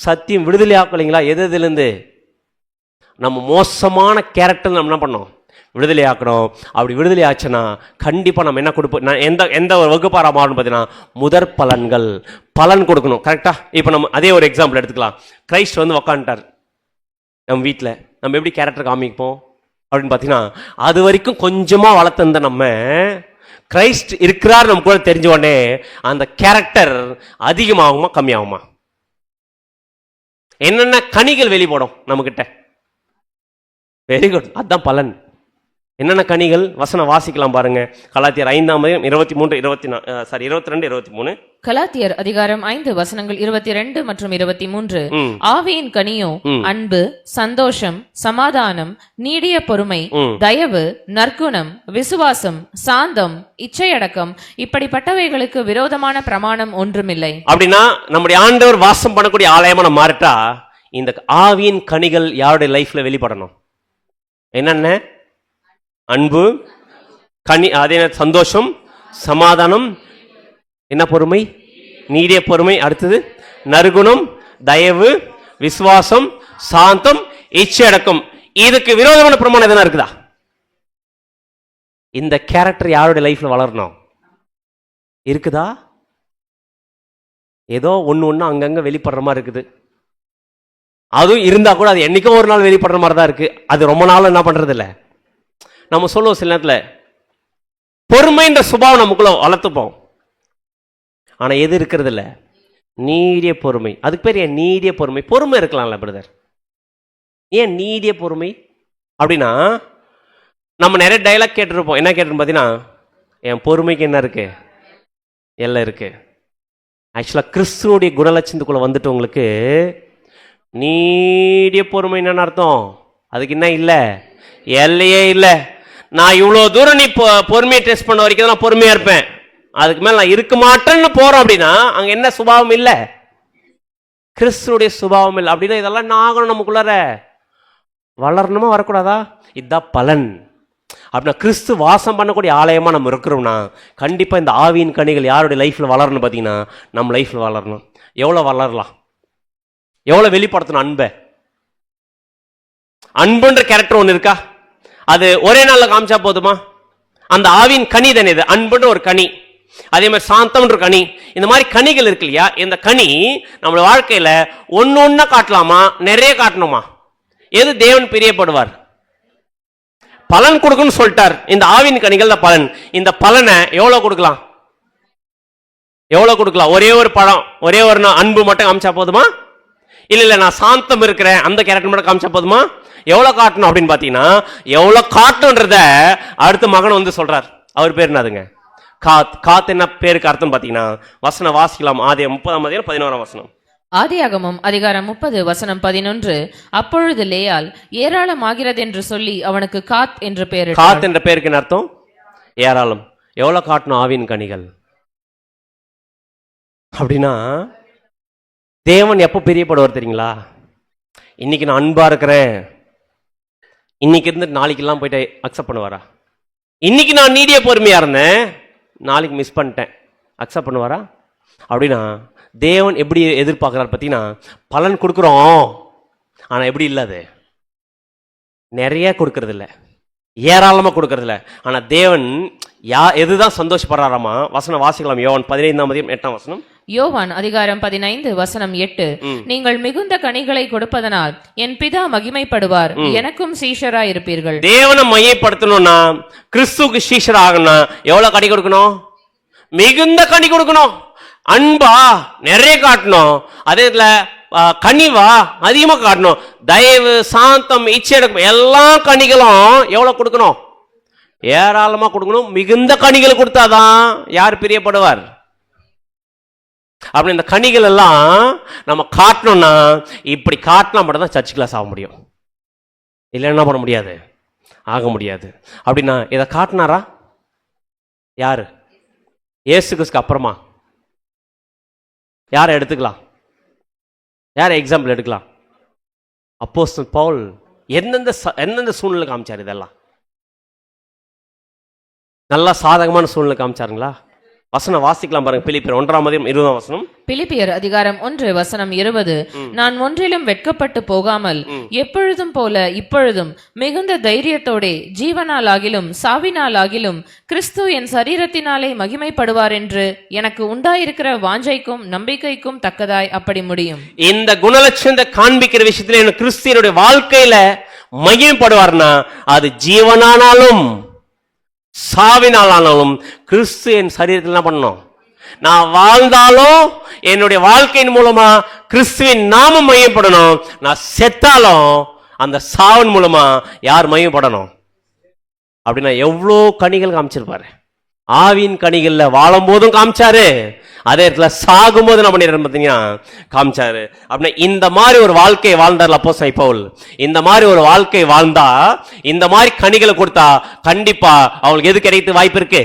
சத்தியம் விடுதலை ஆக்கலைங்களா? எதுலேருந்து? நம்ம மோசமான கேரக்டர் நம்ம என்ன பண்ணோம்? விடுதலை ஆக்கணும். அப்படி விடுதலை ஆச்சுன்னா கண்டிப்பாக நம்ம என்ன கொடுப்போம்? எந்த ஒரு வகுப்பாரா மாறணும் பார்த்தீங்கன்னா முதற் பலன்கள், பலன் கொடுக்கணும். கரெக்டா? இப்போ நம்ம அதே ஒரு எக்ஸாம்பிள் எடுத்துக்கலாம். கிரைஸ்ட் வந்து உக்காந்துட்டார் நம்ம வீட்டில். நம்ம எப்படி கேரக்டர் காமிப்போம் அப்படின்னு பார்த்தீங்கன்னா அது வரைக்கும் கொஞ்சமாக வளர்த்துருந்த நம்ம கிரைஸ்ட் இருக்கிறார் நம்ம கூட தெரிஞ்ச உடனே அந்த கேரக்டர் அதிகமாகுமா கம்மியாகுமா? என்னென்ன கனிகள் வெளிப்படும் நம்ம கிட்ட? Very good. அதுதான் பலன். என்னென்ன கனிகள்? வசனம் வாசிக்கலாம் பாருங்க. கலாத்தியர் 5:22-23. கலாத்தியர் அதிகாரம் 5 வசனங்கள் 22 மற்றும் 23. ஆவியின் கனியோ அன்பு, சந்தோஷம், சமாதானம், நீடிய பொறுமை, தயவு, நற்குணம், விசுவாசம், சாந்தம், இச்சையடக்கம், இப்படிப்பட்டவைகளுக்கு விரோதமான பிரமாணம் ஒன்றுமில்லை. அப்படின்னா நம்முடைய ஆண்டவர் வாசம் பண்ணக்கூடிய ஆலயமா நம்ம மாறிட்டா இந்த ஆவியின் கனிகள் யாருடைய லைஃப்ல வெளிப்படணும்? என்னென்ன? அன்பு, கனி, அதே சந்தோஷம், சமாதானம், என்ன பொறுமை, நீடிய பொறுமை, அடுத்தது நற்குணம், தயவு, விசுவாசம், சாந்தம், இச்சையடக்கம். இதுக்கு விரோதமான பிரமாணம் எதனா இருக்குதா? இந்த கேரக்டர் யாருடைய லைஃப்ல வளரணும்? இருக்குதா? ஏதோ ஒண்ணு அங்கங்க வெளிப்படுற மாதிரி இருக்குது. அதுவும் இருந்தா கூட அது என்னைக்கோ ஒரு நாள் வெளிப்படுற மாதிரி தான் இருக்கு. அது ரொம்ப நாள் என்ன பண்றது இல்ல. நம்ம சொல்லுவோம் சில நேரத்துல பொறுமைன்ற சுபாவம் நமக்குள்ள வளர்த்துப்போம். ஆனா எது இருக்கிறது இல்ல, நீடிய பொறுமை. அதுக்கு பேர் ஏன் நீடிய பொறுமை? பொறுமை இருக்கலாம்ல பிரதர், ஏன் நீடிய பொறுமை அப்படின்னா, நம்ம நிறைய டைலாக் கேட்டிருப்போம். என்ன கேட்டிருப்போம் பார்த்தீங்கன்னா, என் பொறுமைக்கு என்ன இருக்கு, எல்லாம் இருக்கு. ஆக்சுவலா கிறிஸ்துவோடைய குணலட்சணத்துக்குள்ள வந்துட்டு உங்களுக்கு நீடிய பொறுமை என்னன்னு அர்த்தம்? அதுக்கு என்ன இல்லை, எல்லையே இல்லை. நான் இவ்வளோ தூரம் நீ பொறுமையை டெஸ்ட் பண்ண வரைக்கும் நான் பொறுமையா இருப்பேன், அதுக்கு மேல நான் இருக்க மாட்டேன்னு போறோம் அப்படின்னா அங்க என்ன சுபாவம் இல்லை? கிறிஸ்துடைய சுபாவம் இல்லை. அப்படின்னா இதெல்லாம் நாங்களும் நமக்குள்ளார வளரணுமா வரக்கூடாதா? இதுதான் பலன். அப்படின்னா கிறிஸ்து வாசம் பண்ணக்கூடிய ஆலயமா நம்ம இருக்கிறோம்னா கண்டிப்பா இந்த ஆவியின் கனிகள் யாருடைய லைஃப்ல வளரணும் பார்த்தீங்கன்னா நம்ம லைஃப்ல வளரணும். எவ்வளவு வளரலாம், எவ்வளவு வெளிப்படுத்தணும் அன்பை. அன்புன்ற கேரக்டர் ஒன்று இருக்கா? அது ஒரே நாள்ல காமிச்சா போதுமா? அந்த ஆவியின் கனி தானே இது, அன்புன்ற ஒரு கனி. அதே மாதிரி சாந்தம்ன்ற கனி. இந்த மாதிரி கனிகள் இருக்கு இல்லையா? இந்த கனி நம்ம வாழ்க்கையில ஒன்னு காட்டலாமா, நிறைய காட்டணுமா? எது தேவன் பிரியப்படுவார்? பலன் கொடுக்கணும்னு சொல்லிட்டார். இந்த ஆவின் கனிகள் தான் பலன். இந்த பலனை எவ்வளவு கொடுக்கலாம், எவ்வளவு கொடுக்கலாம்? ஒரே ஒரு பழம், ஒரே ஒரு அன்பு மட்டும் காமிச்சா போதுமா? இல்ல நான் சாந்தம் இருக்கிறேன் அந்த கேரக்டர் மட்டும் காமிச்சா போதுமா? எவ்வளவு காட்டணும் அப்படின்னு பாத்தீங்கன்னா, எவ்வளவு காட்டணும்ன்றத அடுத்த மகன் வந்து சொல்றார். அவர் பேர் என்னதுங்க? காத். காத் என்ன பேருக்கு அர்த்தம் பாத்தீங்கன்னா, வசனம் வாசிக்கலாம். ஆதியாகமம் 30 11 வசனம். ஆதியாகமம் அதிகாரம் 30 வசனம் 11. அப்பொழுது லேயாள் ஏராளமாகிறது என்று சொல்லி அவனுக்கு காத் என்று பெயர். காத் என்ற பெயருக்கு என்ன அர்த்தம்? ஏராளம். எவ்வளவு காட்டணும் ஆவின் கனிகள் அப்படின்னா, தேவன் எப்போ பிரியப்படுவார் தெரியுங்களா? இன்னைக்கு நான் அன்பா இருக்கிறேன், இன்னைக்கு இருந்து நாளைக்கெல்லாம் போயிட்டு அக்செப்ட் பண்ணுவாரா? இன்னைக்கு நான் நீடிய பொறுமையா இருந்தேன், நாளைக்கு மிஸ் பண்ணிட்டேன், அக்செப்ட் பண்ணுவாரா? அப்படின்னா தேவன் எப்படி எதிர்பார்க்கிறார் பார்த்தீங்கன்னா, பலன் கொடுக்குறோம் ஆனா எப்படி இல்லை, அது நிறைய கொடுக்கறது இல்லை, ஏராளமா கொடுக்கறது இல்லை. ஆனா தேவன் எதுதான் சந்தோஷப்படுறாராமா? வசனம் வாசிக்கலாம். யோவான் 15 வசனம். யோவான் அதிகாரம் 15 வசனம் 8. நீங்கள் மிகுந்த கனிகளை கொடுப்பதனால் என் பிதா மகிமைப்படுவார், எனக்கும் சீஷராய் இருப்பீர்கள். தேவனை மையப்படுத்தணும்னா, கிறிஸ்துவுக்கு சீஷர் ஆகணும்னா எவ்வளவு கனி கொடுக்கணும்? மிகுந்த கனி கொடுக்கணும். அன்பா நிறைய காட்டணும், அதே கனிவா அதிகமா காட்டணும், தயவு, சாந்தம், இச்சையடக்கம் எல்லா கனிகளும் எவ்வளவு கொடுக்கணும்? ஏராளமா கொடுக்கணும். மிகுந்த கனிகள் கொடுத்தாதான் யார் பிரியப்படுவார்? அப்படி இந்த கனிகள் எல்லாம் நம்ம காட்டணும்னா, இப்படி காட்டினா மட்டும் தான் சர்ச் கிளாஸ் ஆக முடியும், இல்லை என்ன பண்ண முடியாது, ஆக முடியாது. அப்படின்னா இதை காட்டினாரா யாரு? இயேசு கிறிஸ்துக்கு அப்புறமா யாரை எடுத்துக்கலாம், யாரை எக்ஸாம்பிள் எடுக்கலாம்? அப்போஸ்தலன் பவுல் எந்தெந்த சூழ்நிலை காமிச்சார்? இதெல்லாம் நல்லா சாதகமான சூழ்நிலை காமிச்சாருங்களா? வசனம் வாசிக்கலாம் பாருங்க. பிலிப்பியர் 1 வசனம். பிலிப்பியர் அதிகாரம் 1 வசனம் 20. நான் ஒன்றிலும் வெட்கப்பட்டு போகாமல் எப்பொழுதும் போல இப்பொழுதும் மிகுந்த தைரியத்தோட ஜீவனாலாகிலும் சாவினாலாகிலும் கிறிஸ்து என் சரீரத்தினாலே மகிமைப்படுவார் என்று எனக்கு உண்டாயிருக்கிற வாஞ்சைக்கும் நம்பிக்கைக்கும் தக்கதாய் அப்படி முடியும். இந்த குணலட்சணத்தை காண்பிக்கிற விஷயத்துல கிறிஸ்தியனுடைய வாழ்க்கையில மகிமைப்படுவார்னா, அது ஜீவனானாலும் சாவினாலும் கிறிஸ்து என் சரீரத்தில் என்ன பண்ணணும்? நான் வாழ்ந்தாலும் என்னுடைய வாழ்க்கையின் மூலமா கிறிஸ்துவின் நாமம் மையப்படணும். நான் செத்தாலும் அந்த சாவின் மூலமா யார் மையப்படணும்? அப்படின்னா எவ்வளோ கனிகள் காமிச்சிருப்பாரு. ஆவின் கனிகள்ல வாழும் போதும் காமிச்சாரு, அதே இடத்துல சாகும் போது என்ன பண்ணிடுறாரு பார்த்தீங்கன்னா காமிச்சாரு. அப்படின்னா இந்த மாதிரி ஒரு வாழ்க்கையை வாழ்ந்தார் அப்போஸ்தலன் பவுல். இந்த மாதிரி ஒரு வாழ்க்கை வாழ்ந்தா, இந்த மாதிரி கனிகளை கொடுத்தா கண்டிப்பா அவங்களுக்கு எது கிடைக்க வாய்ப்பு இருக்கு?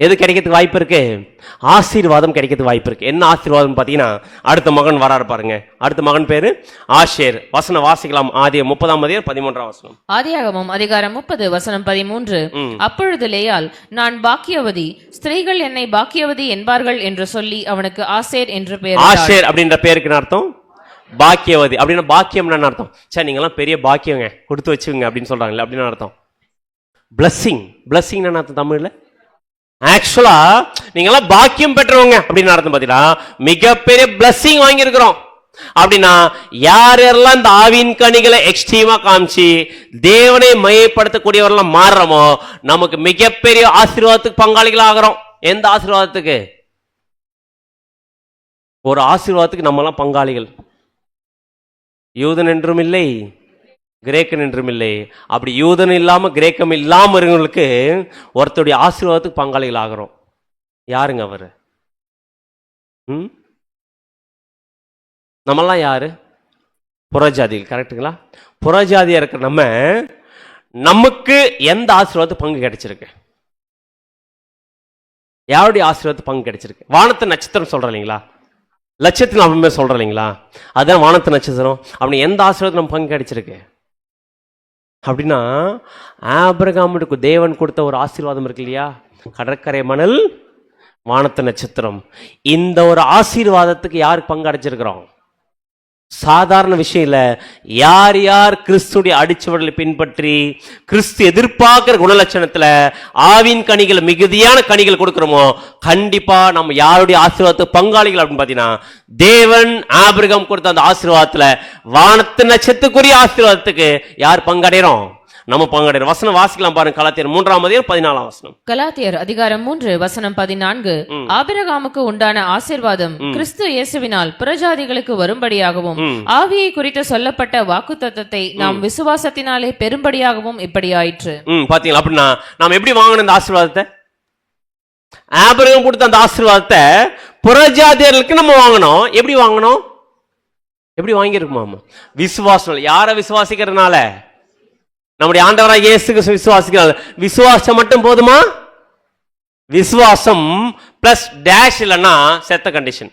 எது கிடைக்கிறதுக்கு வாய்ப்பு இருக்கு? ஆசீர்வாதம் கிடைக்கிறதுக்கு வாய்ப்பு இருக்கு. என்ன ஆசீர்வாதம் பார்த்தீங்கன்னா, அடுத்த மகன் வராரு பாருங்க. அடுத்த மகன் பேரு ஆஷேர். வசனம் வாசிக்கலாம். ஆதியாகமம் 30:13 வசனம். ஆதியாகமம் அதிகாரம் 30:13. அப்பொழுது லேயாள், நான் பாக்கியவதி, ஸ்திரீகள் என்னை பாக்கியவதி என்பார்கள் என்று சொல்லி அவனுக்கு ஆசேர் என்று பெயர். ஆஷேர் அப்படின்ற பேருக்கு என்ன அர்த்தம்? பாக்கியவதி. அப்படின்னா பாக்கியம் என்ன அர்த்தம்? சரி, நீங்க எல்லாம் பெரிய பாக்கியங்க, கொடுத்து வச்சுங்க அப்படின்னு சொல்றாங்கல்ல, அப்படின்னு அர்த்தம். பிளஸ்ஸிங். பிளஸ்ஸிங் என்ன அர்த்தம் தமிழ்ல? ஆக்சுவலா நீங்க எல்லாம் பாக்கியம் பெற்றவங்க அப்படின்னு அர்த்தம். பாத்தீங்கன்னா மிகப்பெரிய பிளஸ்ஸிங் வாங்கி இருக்கிறோம். அப்படின்னா யாரெல்லாம் இந்த ஆவின் கனிகளை எக்ஸ்ட்ரீமா காமிச்சு தேவனை மையப்படுத்தக்கூடியவரெல்லாம் மாறுறோமோ நமக்கு மிகப்பெரிய ஆசீர்வாதத்துக்கு பங்காளிகள் ஆகிறோம். எந்த ஆசீர்வாதத்துக்கு? ஒரு ஆசீர்வாதத்துக்கு நம்ம எல்லாம் பங்காளிகள். யூதன் என்றும் இல்லை, கிரேக்கன் என்றும் இல்லை. அப்படி யூதன் இல்லாம கிரேக்கம் இல்லாம இருக்கிறவங்களுக்கு ஒருத்தருடைய ஆசீர்வாதத்துக்கு பங்காளிகள் ஆகிறோம். யாருங்க அவரு? நம்மெல்லாம் யாரு? புறஜாதிகள். கரெக்டுங்களா? புறஜாதியா இருக்கிற நமக்கு எந்த ஆசீர்வாதத்துக்கு பங்கு கிடைச்சிருக்கு? யாருடைய ஆசீர்வாதத்துக்கு பங்கு கிடைச்சிருக்கு? வானத்து நட்சத்திரம் சொல்ற இல்லைங்களா? லட்சத்தில் நம்ம சொல்ற இல்லைங்களா? அதான் வானத்து நட்சத்திரம். அப்படி எந்த ஆசீர்வாதம் நம்ம பங்கு கிடைச்சிருக்கு? அப்படின்னா ஆபிரகாமுக்கு தேவன் கொடுத்த ஒரு ஆசீர்வாதம் இருக்கு இல்லையா? கடற்கரை மணல், வானத்து நட்சத்திரம். இந்த ஒரு ஆசீர்வாதத்துக்கு யாருக்கு பங்கு அடைச்சிருக்கிறோம்? சாதாரண விஷயம் இல்ல. யார் யார் கிறிஸ்துடைய அடிச்சுவடலை பின்பற்றி கிறிஸ்து எதிர்பார்க்கிற குணலட்சணத்துல ஆவின் கனிகள், மிகுதியான கனிகள் கொடுக்கிறோமோ கண்டிப்பா நம்ம யாருடைய ஆசீர்வாதத்துக்கு பங்காளிகள் அப்படின்னு பாத்தீங்கன்னா தேவன் ஆபிரகாம் கொடுத்த அந்த ஆசீர்வாதத்துல வானத்து நட்சத்திரக்குரிய ஆசீர்வாதத்துக்கு யார் பங்கடைறோம்? நம்ம பங்கடைறோம். வசனம் வாசிக்கலாம் பாருங்க. கலாத்தியர் 3:14 வசனம். கலாத்தியர் அதிகாரம் 3:14. ஆபிரகாமுக்கு உண்டான ஆசீர்வாதம் கிறிஸ்து இயேசுவினால் புறஜாதிகளுக்கு வரும்படியாகவும் ஆவியை குறித்து சொல்லப்பட்ட வாக்குத்தத்தத்தை நாம் விசுவாசத்தினாலே பெரும்படியாகவும் இப்படி ஆயிற்று. பாத்தீங்களா? அப்படின்னா நாம் எப்படி வாங்கணும் இந்த ஆசீர்வாதத்தை? ஆபிரகாம் கொடுத்த அந்த ஆசீர்வாதத்தை புறஜாதியர்களுக்கு நம்ம வாங்கணும். எப்படி வாங்கணும்? எப்படி வாங்கியிருக்குமா? விசுவாசம். யாரை விசுவாசிக்கிறதுனால? நம்முடைய ஆண்டவராகிய இயேசு கிறிஸ்துவை விசுவாசிக்கிறார். விசுவாசம் மட்டும் போதுமா? விசுவாசம் பிளஸ் டேஷ் இல்லைன்னா செத்த கண்டிஷன்.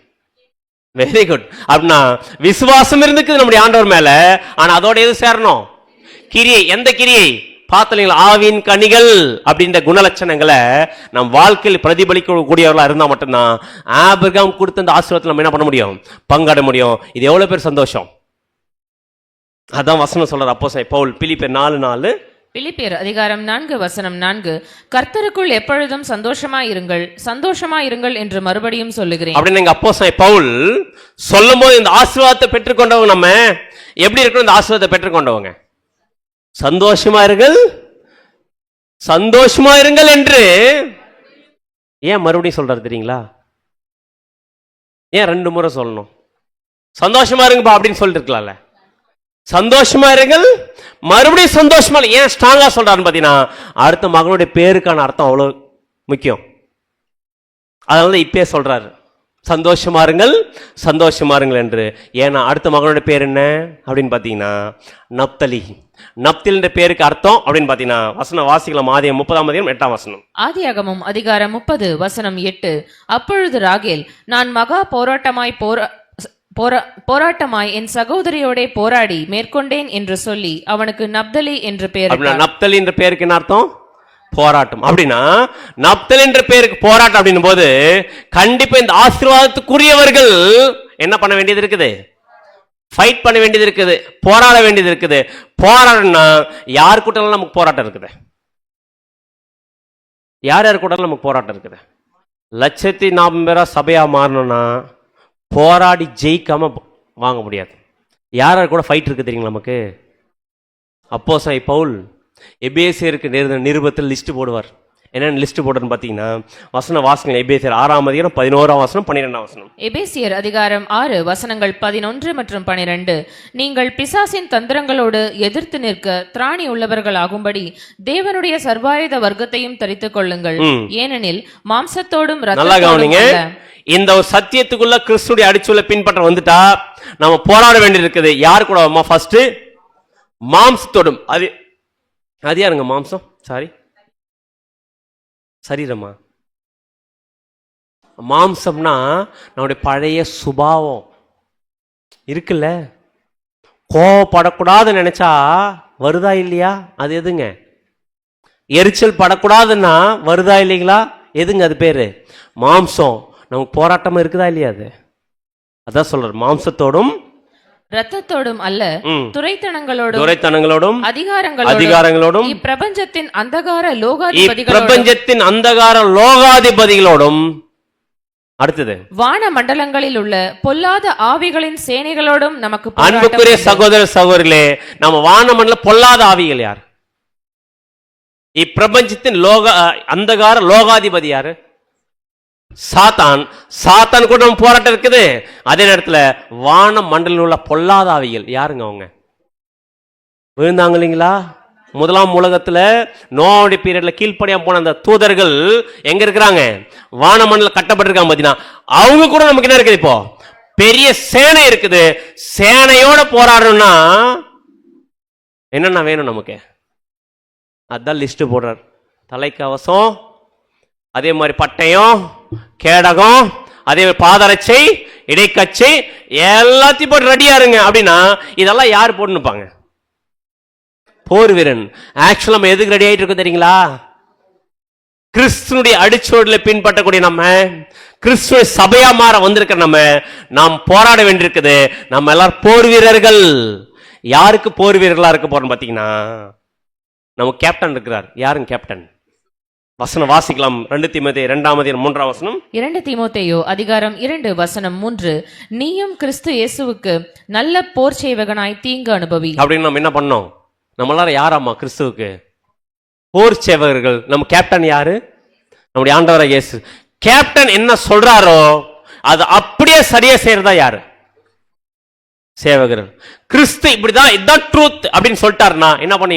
Very good. அப்படின்னா விசுவாசம் இருந்துக்குது நம்முடைய ஆண்டவர் மேல. ஆனா அதோட எது சேரணும்? கிரியை. எந்த கிரியை? பார்த்தீங்களா? ஆவின் கனிகள் அப்படின்ற குணலட்சணங்களை நம் வாழ்க்கையில் பிரதிபலிக்க கூடியவர்களா இருந்தா மட்டும்தான் ஆபிரகாம் கொடுத்த அந்த ஆசீர்வாதத்தில் நம்ம என்ன பண்ண முடியும்? பங்காட முடியும். இது எவ்வளவு பேர் சந்தோஷம். அதான் வசனம் சொல்றார் அப்போஸ்தலன் பவுல் பிலிப்பியர் 4:4. பிலிப்பியர் அதிகாரம் 4:4. கர்த்தருக்குள் எப்பொழுதும் சந்தோஷமாயிருங்கள் என்று மறுபடியும் சொல்லுகிறேன். அப்படின்னு எங்க அப்போஸ்தலன் பவுல் சொல்லும்போது இந்த ஆசீர்வாதத்தை பெற்றுக்கொண்டவங்க நம்ம எப்படி இருக்கணும்? இந்த ஆசீர்வாதத்தை பெற்றுக்கொண்டவங்க சந்தோஷமா இருங்கள் என்று ஏன் மறுபடியும் சொல்றாரு தெரியுங்களா? ஏன் 2 முறை சொல்லணும்? சந்தோஷமா இருங்கப்பா அப்படின்னு சொல்லிட்டு இருக்கலாம்ல. சந்தோஷமா இருங்கள், மறுபடியும் சந்தோஷமா. ஏன் ஸ்ட்ராங்கா சொல்றாருன்னு பாத்தீங்கன்னா அடுத்த மகனுடைய பேருக்கான அர்த்தம் அவ்வளவு முக்கியம். அதனால இப்பயே சொல்றாரு சந்தோஷமா இருங்கள் என்று. ஏன்னா அடுத்த மகனுடைய பேர் என்ன அப்படின்னு பாத்தீங்கன்னா நப்தலி. நப்தலின்ற பேருக்கு அர்த்தம் அப்படின்னு பாத்தீங்கன்னா வசனம் வாசிக்கலாம். ஆதியாகமம் 30:8 வசனம். ஆதியாகமம் அதிகாரம் 30:8. அப்பொழுது ராகேல், நான் மகா போராட்டமாய் என் சகோதரியோட போராடி மேற்கொண்டேன் என்று சொல்லி அவனுக்கு நப்தலி என்று பெயர். நப்தலி என்ற பேருக்கு என்ன அர்த்தம்? போராட்டம். அப்படின்னா நப்தலி என்ற பேருக்கு போராட்டம் அப்படின்னும் போது கண்டிப்பா இந்த ஆசீர்வாதத்துக்குரியவர்கள் என்ன பண்ண வேண்டியது இருக்குது? ஃபைட் பண்ண வேண்டியது இருக்குது, போராட வேண்டியது இருக்குது. போராடணும்னா யார் கூட்டம் நமக்கு போராட்டம் இருக்குது? யார் கூட்டம் நமக்கு போராட்டம் இருக்குது? 140,000 பேரா சபையா மாறணும்னா போராடி ஜெயிக்காம வாங்க முடியாது. யார் கூட ஃபைட் இருக்கு தெரியுங்களா நமக்கு? அப்போஸ்தலன் பவுல் எபேசியருக்கு நிருபத்தில் லிஸ்ட் போடுவார். என்னென்ன லிஸ்ட் போடுறன்னு பார்த்தீங்கன்னா வசன வாசனை எபேசியர் 6:11 12 வசனம். எபேசியர் அதிகாரம் 6 வசனங்கள் 11 மற்றும் 12. நீங்கள் பிசாசின் தந்திரங்களோடு எதிர்த்து நிற்க திராணி உள்ளவர்கள் ஆகும்படி தேவனுடைய சர்வாயுத வர்க்கத்தையும் தரித்துக் கொள்ளுங்கள். ஏனெனில் மாம்சத்தோடும் ரத்தத்தோடும் இந்த ஒரு சத்தியத்துக்குள்ள கிறிஸ்துடைய அடிச்சுள்ள பின்பற்ற வந்துட்டா நம்ம போராட வேண்டியது இருக்குது. யாரு கூட? ஃபர்ஸ்ட் மாம்சத்தோடும். அது யாருங்க மாம்சம்? சரீரமா? மாம்சம்னா நம்முடைய பழைய சுபாவம் இருக்குல்ல, கோவப்படக்கூடாதுன்னு நினைச்சா வருதா இல்லையா? அது எதுங்க? எரிச்சல் படக்கூடாதுன்னா வருதா இல்லைங்களா? எதுங்க அது பேரு? மாம்சம். நமக்கு போராட்டம் இருக்குதா இல்லையா? அது அதான் சொல்ற, மாம்சத்தோடும் இரத்தத்தோடும் அல்ல, துரைத்தனங்களோடும் அதிகாரங்களோடும் இப்பிரபஞ்சத்தின் அந்தகார லோகாதிபதிகளோடும் அடுத்தது வான மண்டலங்களில் உள்ள பொல்லாத ஆவிகளின் சேனைகளோடும் நமக்கு அன்புக்குரிய சகோதர சகோதரிகளே, நம்ம வானமண்டல பொல்லாத ஆவிகள் யார்? இப்பிரபஞ்சத்தின் அந்தகார லோகாதிபதி யாரு? சாத்தான். சாத்தான் கூட நம்ம போராட்டம் இருக்குது. அதே நேரத்துல வான மண்டலில் உள்ள பொல்லாத ஆவிகள் யாருங்க? அவங்க விழுந்தாங்க இல்லைங்களா? முதலாம் உலகத்துல நோவுடைய பீரியட்ல கீழ்ப்படியாம போன அந்த தூதர்கள் எங்க இருக்கிறாங்க? வானமண்டல கட்டப்பட்டிருக்காங்க. பாத்தீங்கன்னா அவங்க கூட நமக்கு என்ன இருக்குது? இப்போ பெரிய சேனை இருக்குது. சேனையோட போராடணும்னா என்னென்ன வேணும் நமக்கு? அதான் லிஸ்ட் போடுறார். தலைக்கவசம், அதே மாதிரி பட்டயம், கேடகம், அதே பாதரட்சை, இடைக்கச்சை, எல்லாத்தையும் போட்டு ரெடியா இருங்க அப்படின்னா இதெல்லாம் யார் போட்டுப்பாங்க? போர் வீரன். ஆக்சுவலா நம்ம எதுக்கு ரெடி ஆயிட்டு இருக்கோம் தெரியுங்களா? கிறிஸ்துனுடைய அடிச்சோடுல பின்பற்றக்கூடிய நம்ம, கிறிஸ்துவ சபையா மாற வந்திருக்கிற நாம் போராட வேண்டியிருக்குது. நம்ம எல்லாரும் போர் வீரர்கள். யாருக்கு போர் வீரர்களா இருக்க போறோம் பாத்தீங்கன்னா, நம்ம கேப்டன் இருக்கிறார். யாருங்க கேப்டன்? வசனம் வாசிக்கலாம். 2 தீமோத்தேயு 2:3 2 தீமோத்தேயு அதிகாரம் 2 வசனம் 3, நீயும் கிறிஸ்து இயேசுவுக்கு நல்ல போர் சேவகனாய் தீங்கு அனுபவி. அப்படின்னு நம்ம என்ன பண்ணோம்? நம்ம எல்லாரும் யாராமா? கிறிஸ்துவுக்கு போர் சேவகர்கள். நம்ம கேப்டன் யாரு? நம்முடைய ஆண்டவராகிய இயேசு. கேப்டன் என்ன சொல்றாரோ அது அப்படியே சரியா செய்யறதா யாரு? சேவகர். கிறிஸ்து இப்படிதான், இதுதான் ட்ரூத் அப்படின்னு சொல்லிட்டாருன்னா என்ன பண்ண?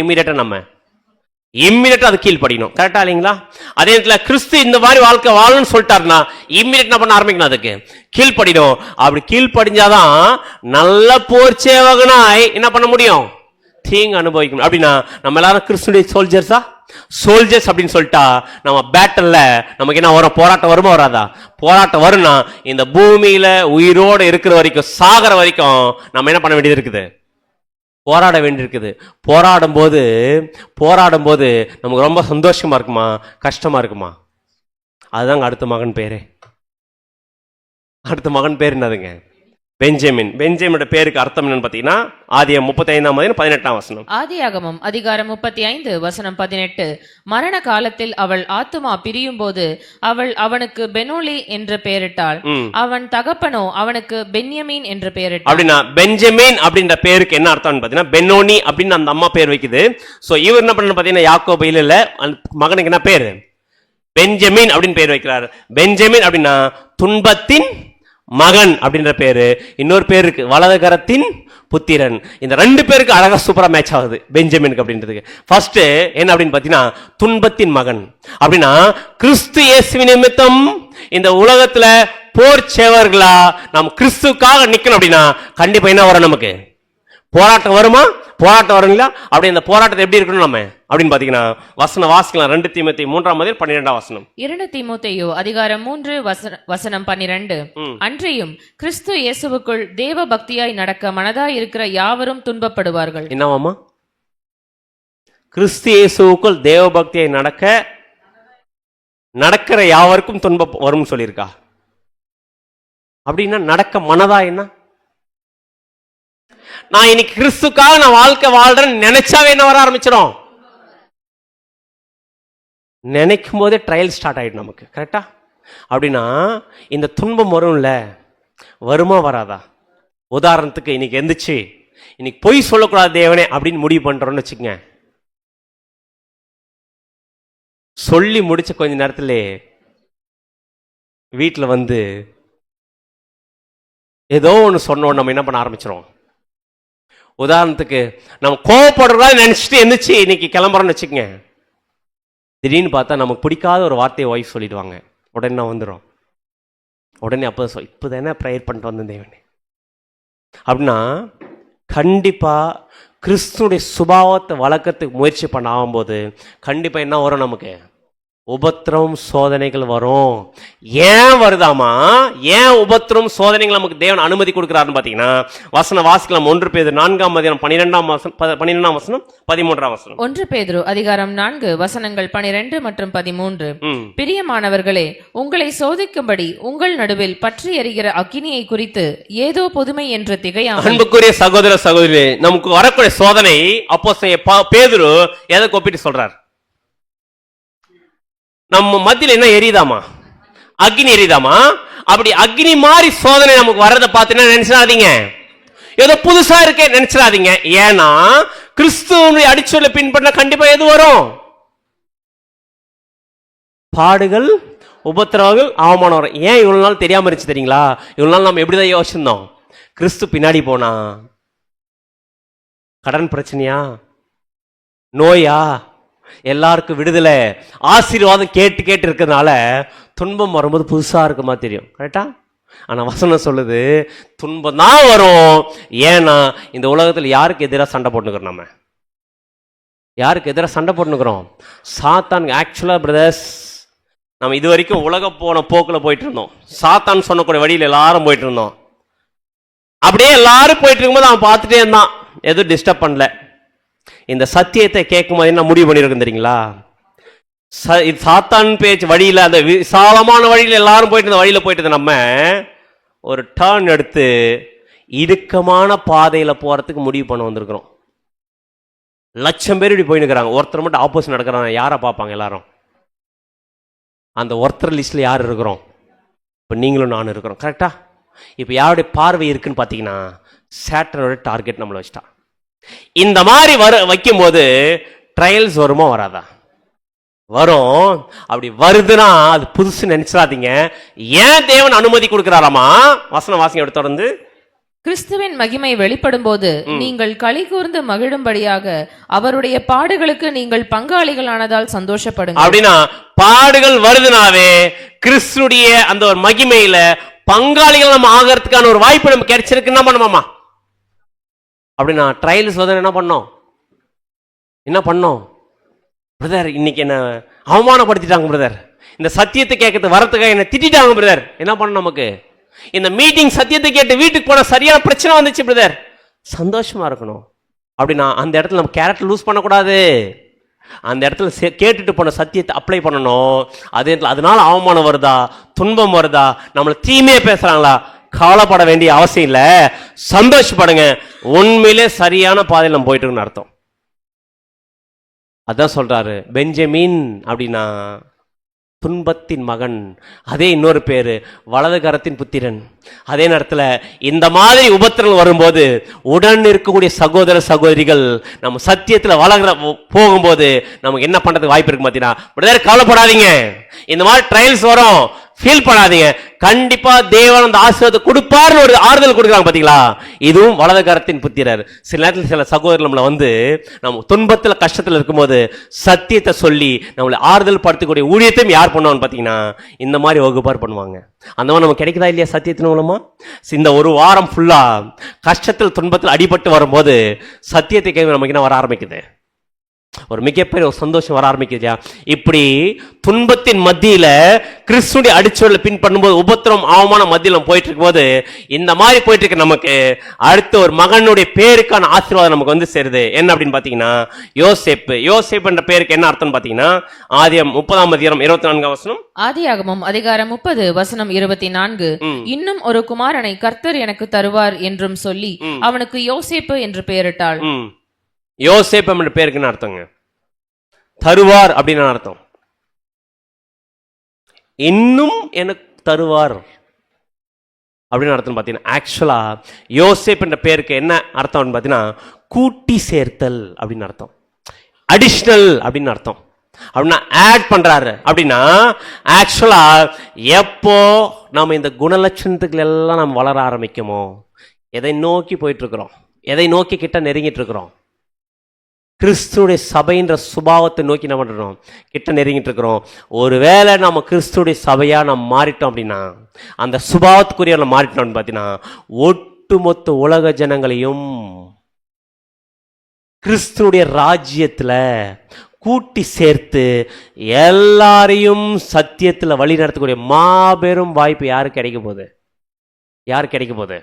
இம்மிடியேட்டா அது கீழ்படியணும். கரெக்டா இல்லைங்களா? அதே நேரத்துல கிறிஸ்து இந்த மாதிரி வாழ்க்கை வாழணும்னு சொல்லிட்டாருன்னா இம்மிடியேட் என்ன பண்ண ஆரம்பிக்கணும்? அதுக்கு கீழ்படிடும். அப்படி கீழ்படிஞ்சாதான் நல்ல போர் சேவகனாய் என்ன பண்ண முடியும்? தீங்கு அனுபவிக்கணும். அப்படின்னா நம்ம எல்லாரும் கிறிஸ்துடைய சோல்ஜர்ஸ் அப்படின்னு சொல்லிட்டா நம்ம பேட்டல்ல நமக்கு என்ன வரும்? போராட்டம் வருமா வராதா? போராட்டம் வரும்னா இந்த பூமியில உயிரோடு இருக்கிற வரைக்கும், சாகர வரைக்கும் நம்ம என்ன பண்ண வேண்டியது இருக்குது? போராட வேண்டியிருக்குது. போராடும் போது நமக்கு ரொம்ப சந்தோஷமா இருக்குமா, கஷ்டமா இருக்குமா? அதுதாங்க அடுத்த மகன் பேரு. அடுத்த மகன் பேர் என்னதுங்க? பெஞ்சமின். பெஞ்சமினோட பேருக்கு அர்த்தம் என்னன்னு பாத்தீங்கன்னா, ஆதியாகமம் 35:18 ஆதியாகமம் அதிகாரம் 35 வசனம் 18, மரண காலத்தில் அவள் ஆத்துமா பிரியும் போது அவள் அவனுக்கு பெனோலி என்று பெயரிட்டாள். அவன் தகப்பனோ அவனுக்கு பென்யமீன் என்று பெயரிட்டாள். அப்படின்னா பெஞ்சமின் அப்படின்ற பேருக்கு என்ன அர்த்தம்னு பாத்தீங்கன்னா, பெனோனி அப்படின்னு அந்த அம்மா பேர் வைக்குது. சோ இவர் என்ன பண்ண பாத்தீங்கன்னா, யாக்கோபு இல்ல மகனுக்கு என்ன பேரு? பெஞ்சமின் அப்படின்னு பேர் வைக்கிறார். பெஞ்சமின் அப்படின்னா துன்பத்தின் மகன் அப்படின்ற பேரு. இன்னொரு பேர் இருக்கு, வலதுகரத்தின் புத்திரன். இந்த 2 பேருக்கு அழகா சூப்பரா மேட்ச் ஆகுது பெஞ்சமினுக்கு அப்படின்றதுக்கு. ஃபர்ஸ்ட் என்ன அப்படின்னு பாத்தீங்கன்னா, துன்பத்தின் மகன் அப்படின்னா கிறிஸ்து இயேசுவின் நிமித்தம் இந்த உலகத்துல போர் சேவர்களா நாம் கிறிஸ்துக்காக நிக்கணும். அப்படின்னா கண்டிப்பா என்ன வரும்? நமக்கு போராட்டம் வருமா? போராட்டம் வருங்களா? அப்படி இந்த போராட்டத்தை எப்படி இருக்கணும் நம்ம அப்படின்னு பாத்தீங்கன்னா, வசனம் வாசிக்கலாம். 2 தீமோத்தேயு 3:12 2 தீமோத்தேயு அதிகாரம் 3 வசனம் 12, அன்றையும் கிறிஸ்து இயேசுவுக்குள் தேவ பக்தியாய் நடக்க மனதாய் இருக்கிற யாவரும் துன்பப்படுவார்கள். என்னவாமா? கிறிஸ்து இயேசுவுக்குள் தேவ பக்தியாய் நடக்கிற யாவருக்கும் துன்பம் வரும் சொல்லியிருக்கா. அப்படின்னா நடக்க மனதா என்ன? நான் இன்னைக்கு கிறிஸ்துக்காக நான் வாழ்க்கை வாழ்றேன்னு நினைச்சாவே என்ன வர ஆரம்பிச்சிடும்? நினைக்கும் போதே ட்ரையல் ஸ்டார்ட் ஆயிடும் நமக்கு. கரெக்டா? அப்படின்னா இந்த துன்பம் வரும்ல, வருமா வராதா? உதாரணத்துக்கு இன்னைக்கு எந்திரிச்சு இன்னைக்கு பொய் சொல்லக்கூடாது தேவனே அப்படின்னு முடிவு பண்றோம்னு வச்சுக்கங்க. சொல்லி முடிச்ச கொஞ்ச நேரத்துல வீட்டில் வந்து ஏதோ ஒன்று சொன்னோம், நம்ம என்ன பண்ண ஆரம்பிச்சிடும்? உதாரணத்துக்கு நம்ம கோவப்படுறதா நினைச்சிட்டு எந்திரிச்சு இன்னைக்கு கிளம்புறோம்னு வச்சுக்கங்க. திடீர்னு பார்த்தா நமக்கு பிடிக்காத ஒரு வார்த்தையை ஒய்ஃப் சொல்லிடுவாங்க. உடனே வந்துடும். உடனே அப்போ இப்போதானே ப்ரேயர் பண்ணிட்டு வந்தேன் தேவனே அப்படின்னா, கண்டிப்பா கிறிஸ்துடைய சுபாவத்தை வளர்க்கறதுக்கு முயற்சி பண்ண ஆகும்போது கண்டிப்பா என்ன வரும்? நமக்கு உபத்திரம் சோதனைகள் வரும். ஏன் வருதாமா? ஏன் உபத்திரம் சோதனைகள் நமக்கு தேவன் அனுமதி கொடுக்கிறாருன்னு பாத்தீங்கன்னா, வசனம் வாசிக்கலாம். 1 பேதுரு 4 12 வசனம் 13 வசனம். 1 பேதுரு அதிகாரம் 4 வசனங்கள் 12 மற்றும் 13. பிரியமானவர்களே, உங்களை சோதிக்கும்படி உங்கள் நடுவில் பற்றி எரிகிற அக்கினியை குறித்து ஏதோ புதுமை என்று திகையாமல். அன்புக்குரிய சகோதர சகோதரி, நமக்கு வரக்கூடிய சோதனை அப்போஸ்தலன் பேதுரு எதை ஒப்பிட்டு சொல்றார்? நம்ம மத்தியில் என்ன எரியுதாமா? அக்னி எரியுதாமா? அப்படி அக்னி மாதிரி சோதனை நமக்கு வர்றதை பார்த்து நினைச்சிடாதீங்க, ஏதோ புதுசா இருக்கே நினைச்சிடாதீங்க. ஏன்னா கிறிஸ்துவனுடைய அடிச்சொல்லை பின்பற்ற கண்டிப்பா எது வரும்? பாடுகள், உபத்திரவங்கள், அவமானம் வரும். ஏன் இவ்வளவு நாள் தெரியாம இருந்துச்சு தெரியுங்களா? இவ்வளவு நாள் நம்ம எப்படிதான் யோசிச்சிருந்தோம்? கிறிஸ்து பின்னாடி போனா கடன் பிரச்சனையா, நோயா, எல்லாருக்கும் விடுதலை, ஆசீர்வாதம் கேட்டு கேட்டு இருக்கிறதுனால துன்பம் வரும்போது புதுசா இருக்குமா தெரியும். கரெக்டா? ஆனா வசனம் சொல்லுது துன்பம் தான் வரும். ஏன்னா இந்த உலகத்துல யாருக்கு எதிராக சண்டை போட்டுக்கிறோம்? நம்ம யாருக்கு எதிராக சண்டை போட்டுக்கிறோம்? சாத்தான். ஆக்சுவலா பிரதர்ஸ், நம்ம இது வரைக்கும் உலக போன போக்குல போயிட்டு இருந்தோம். சாத்தான் சொன்னக்கூடிய வழியில் எல்லாரும் போயிட்டு இருந்தோம். அப்படியே எல்லாரும் போயிட்டு இருக்கும்போது அவன் பார்த்துட்டே இருந்தான், எதுவும் டிஸ்டர்ப் பண்ணல. இந்த சத்தியத்தை கேட்கும் போது என்ன முடிவு பண்ணிருக்கும் தெரியுங்களா? சாத்தான் பேச்சு வழியில, அந்த விசாலமான வழியில எல்லாரும் போயிட்டு இருந்த வழியில போயிட்டு நம்ம ஒரு டர்ன் எடுத்து இடுக்கமான பாதையில போறதுக்கு முடிவு பண்ண வந்திருக்கிறோம். லட்சம் பேர் இப்படி போயின்னு இருக்கிறாங்க, ஒருத்தர் மட்டும் ஆப்போசிட் நடக்கிறாங்க. யாரை பார்ப்பாங்க எல்லாரும்? அந்த ஒருத்தர் லிஸ்ட்ல யார் இருக்கிறோம்? இப்ப நீங்களும் நானும் இருக்கிறோம். கரெக்டா? இப்ப யாருடைய பார்வை இருக்குன்னு பாத்தீங்கன்னா, சாட்டனோட டார்கெட் நம்மளை வச்சுட்டா. இந்த மாதிரி வைக்கும் போது ட்ரையல்ஸ் வருமா வராதா? வரும். அப்படி வருதுன்னா அது புதுசு நினைச்சிடாதீங்க. ஏன் தேவன் அனுமதி கொடுக்கிறாராமா? வசனம் வாசிங்க தொடர்ந்து. கிறிஸ்துவின் மகிமை வெளிப்படும் போது நீங்கள் களி கூர்ந்து மகிழும்படியாக அவருடைய பாடுகளுக்கு நீங்கள் பங்காளிகளானதால் சந்தோஷப்படுங்க. அப்படின்னா பாடுகள் வருதுனாவே கிறிஸ்துடைய அந்த ஒரு மகிமையில பங்காளிகள் நம்ம ஆகிறதுக்கான ஒரு வாய்ப்பு நம்ம கிடைச்சிருக்கு. என்ன பண்ணுமாமா? அப்படின்னா ட்ரையல்ஸ் வந்து என்ன பண்ணோம் பிரதர்? இன்னைக்கு என்ன அவமானப்படுத்திட்டாங்க பிரதர், இந்த சத்தியத்தை கேட்கறது வரத்துக்காக என்ன திட்டாங்க பிரதர். என்ன பண்ண நமக்கு? இந்த மீட்டிங் சத்தியத்தை கேட்டு வீட்டுக்கு போன சரியான பிரச்சனை வந்துச்சு பிரதர். சந்தோஷமா இருக்கணும். அப்படின்னா அந்த இடத்துல நம்ம கேரக்டர் லூஸ் பண்ணக்கூடாது. அந்த இடத்துல கேட்டுட்டு போன சத்தியத்தை அப்ளை பண்ணணும். அதே அதனால அவமானம் வருதா, துன்பம் வருதா, நம்மளை தீமையே பேசுறாங்களா, கவலைப்பட வேண்டிய அவசியம் இல்லை. சந்தோஷப்படுங்க. உண்மையிலே சரியான பாதையில் நம்ம போயிட்டு இருக்குன்னு அர்த்தம். அதான் சொல்றாரு பெஞ்சமின் அப்படின்னா துன்பத்தின் மகன். அதே இன்னொரு பேரு வலது கரத்தின் புத்திரன். அதே நேரத்தில் இந்த மாதிரி உபத்திரங்கள் வரும்போது உடன் இருக்கக்கூடிய சகோதர சகோதரிகள் நம்ம சத்தியத்தில் வளர்கிற போகும்போது நமக்கு என்ன பண்றதுக்கு வாய்ப்பு இருக்கு பார்த்தீங்கன்னா, பிரதர் கவலைப்படாதீங்க, இந்த மாதிரி ட்ரையல்ஸ் வரும், ஃபீல் பண்ணாதீங்க, கண்டிப்பா தேவன் அந்த ஆசீர்வாதத்தை கொடுப்பார்னு ஒரு ஆறுதல் கொடுக்குறாங்க. பாத்தீங்களா? இதுவும் வலது கரத்தின் புத்திரர். சில நேரத்தில் சில சகோதரர் நம்மளை வந்து நம்ம துன்பத்துல கஷ்டத்துல இருக்கும்போது சத்தியத்தை சொல்லி நம்மளை ஆறுதல் படுத்தக்கூடிய ஊழியத்தையும் யார் பண்ணுவான்னு பாத்தீங்கன்னா இந்த மாதிரி வகுப்பார் பண்ணுவாங்க. அந்த மாதிரி நமக்கு கிடைக்குதா இல்லையா சத்தியத்தின் மூலமா? இந்த ஒரு வாரம் ஃபுல்லா கஷ்டத்தில் துன்பத்தில் அடிபட்டு வரும்போது சத்தியத்தை கேள்வி நமக்கு என்ன வர ஆரம்பிக்குது? ஒரு மிகப்பெரிய ஒரு சந்தோஷம் வர ஆரம்பிக்குது. இப்படி துன்பத்தின் மத்தியில கிறிஸ்துடைய அடிச்சொல்ல பின் பண்ணும்போது உபத்திரம் அவமான மத்தியில் போயிட்டு இருக்கும் போது இந்த மாதிரி போயிட்டு இருக்கு. நமக்கு அடுத்த ஒரு மகனுடைய பேருக்கான ஆசீர்வாதம் நமக்கு வந்து சேருது. என்ன அப்படின்னு பாத்தீங்கன்னா யோசேப்பு. யோசேப்பு என்ற பேருக்கு என்ன அர்த்தம் பாத்தீங்கன்னா ஆதியாகமம் 30:24 ஆதியாகமம் அதிகாரம் 30 வசனம் 24. இன்னும் ஒரு குமாரனை கர்த்தர் எனக்கு தருவார் என்றும் சொல்லி அவனுக்கு யோசேப்பு என்று பெயரிட்டாள். யோசேப்பு என்ற பேருக்கு என்ன அர்த்தங்க? தருவார் அப்படின்னு அர்த்தம். இன்னும் எனக்கு தருவார் அப்படின்னு அர்த்தம் பாத்தீங்கன்னா, ஆக்சுவலா யோசேப் என்ற பேருக்கு என்ன அர்த்தம் பாத்தீங்கன்னா கூட்டி சேர்த்தல் அப்படின்னு அர்த்தம், அடிஷனல் அப்படின்னு அர்த்தம். அப்படின்னா ஆட் பண்றாரு. அப்படின்னா ஆக்சுவலா எப்போ நம்ம இந்த குணலட்சணத்துக்கள் எல்லாம் நம்ம வளர ஆரம்பிக்குமோ, எதை நோக்கி போயிட்டு இருக்கிறோம், எதை நோக்கி கிட்ட நெருங்கிட்டு இருக்கிறோம், கிறிஸ்துடைய சபைன்ற சுபாவத்தை நோக்கி என்ன பண்றோம், கிட்ட நெருங்கிட்டு இருக்கிறோம். ஒருவேளை நம்ம கிறிஸ்துடைய சபையா நம்ம மாறிட்டோம் அப்படின்னா, அந்த சுபாவத்துக்குரிய நம்ம மாறிட்டோம் பார்த்தீங்கன்னா, ஒட்டுமொத்த உலக ஜனங்களையும் கிறிஸ்துடைய ராஜ்யத்துல கூட்டி சேர்த்து எல்லாரையும் சத்தியத்தில் வழி நடத்தக்கூடிய மாபெரும் வாய்ப்பு யாருக்கு கிடைக்க போகுது? யாருக்கு கிடைக்க போகுது?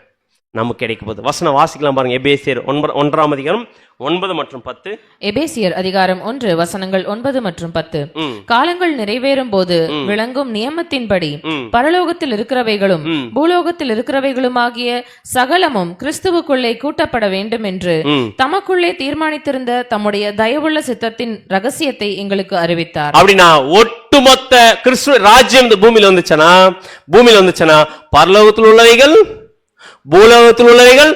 நமக்கு கிடைக்க போகுது. வசனம் வாசிக்கலாம் பாருங்க. எபேசியர் 1ஆம் அதிகாரம் 9 மற்றும் 10. எபேசியர் அதிகாரம் 1 வசனங்கள் 9 மற்றும் 10. காலங்கள் நிறைவேறும் போது விளங்கும் நியமத்தின்படி பரலோகத்தில் இருக்கிறவைகளும் பூலோகத்தில் இருக்கிறவைகளுமாகிய சகலமும் கிறிஸ்துவுக்குள்ளே கூட்டப்பட வேண்டும் என்று தமக்குள்ளே தீர்மானித்திருந்த தம்முடைய தயவுள்ள சித்தத்தின் ரகசியத்தை எங்களுக்கு அறிவித்தார். அப்படின்னா ஒட்டுமொத்த கிறிஸ்துவ ராஜ்யம் இந்த பூமியில வந்துச்சுன்னா பரலோகத்தில் உள்ளவைகள் பூலோகத்தில் உள்ளவைகள்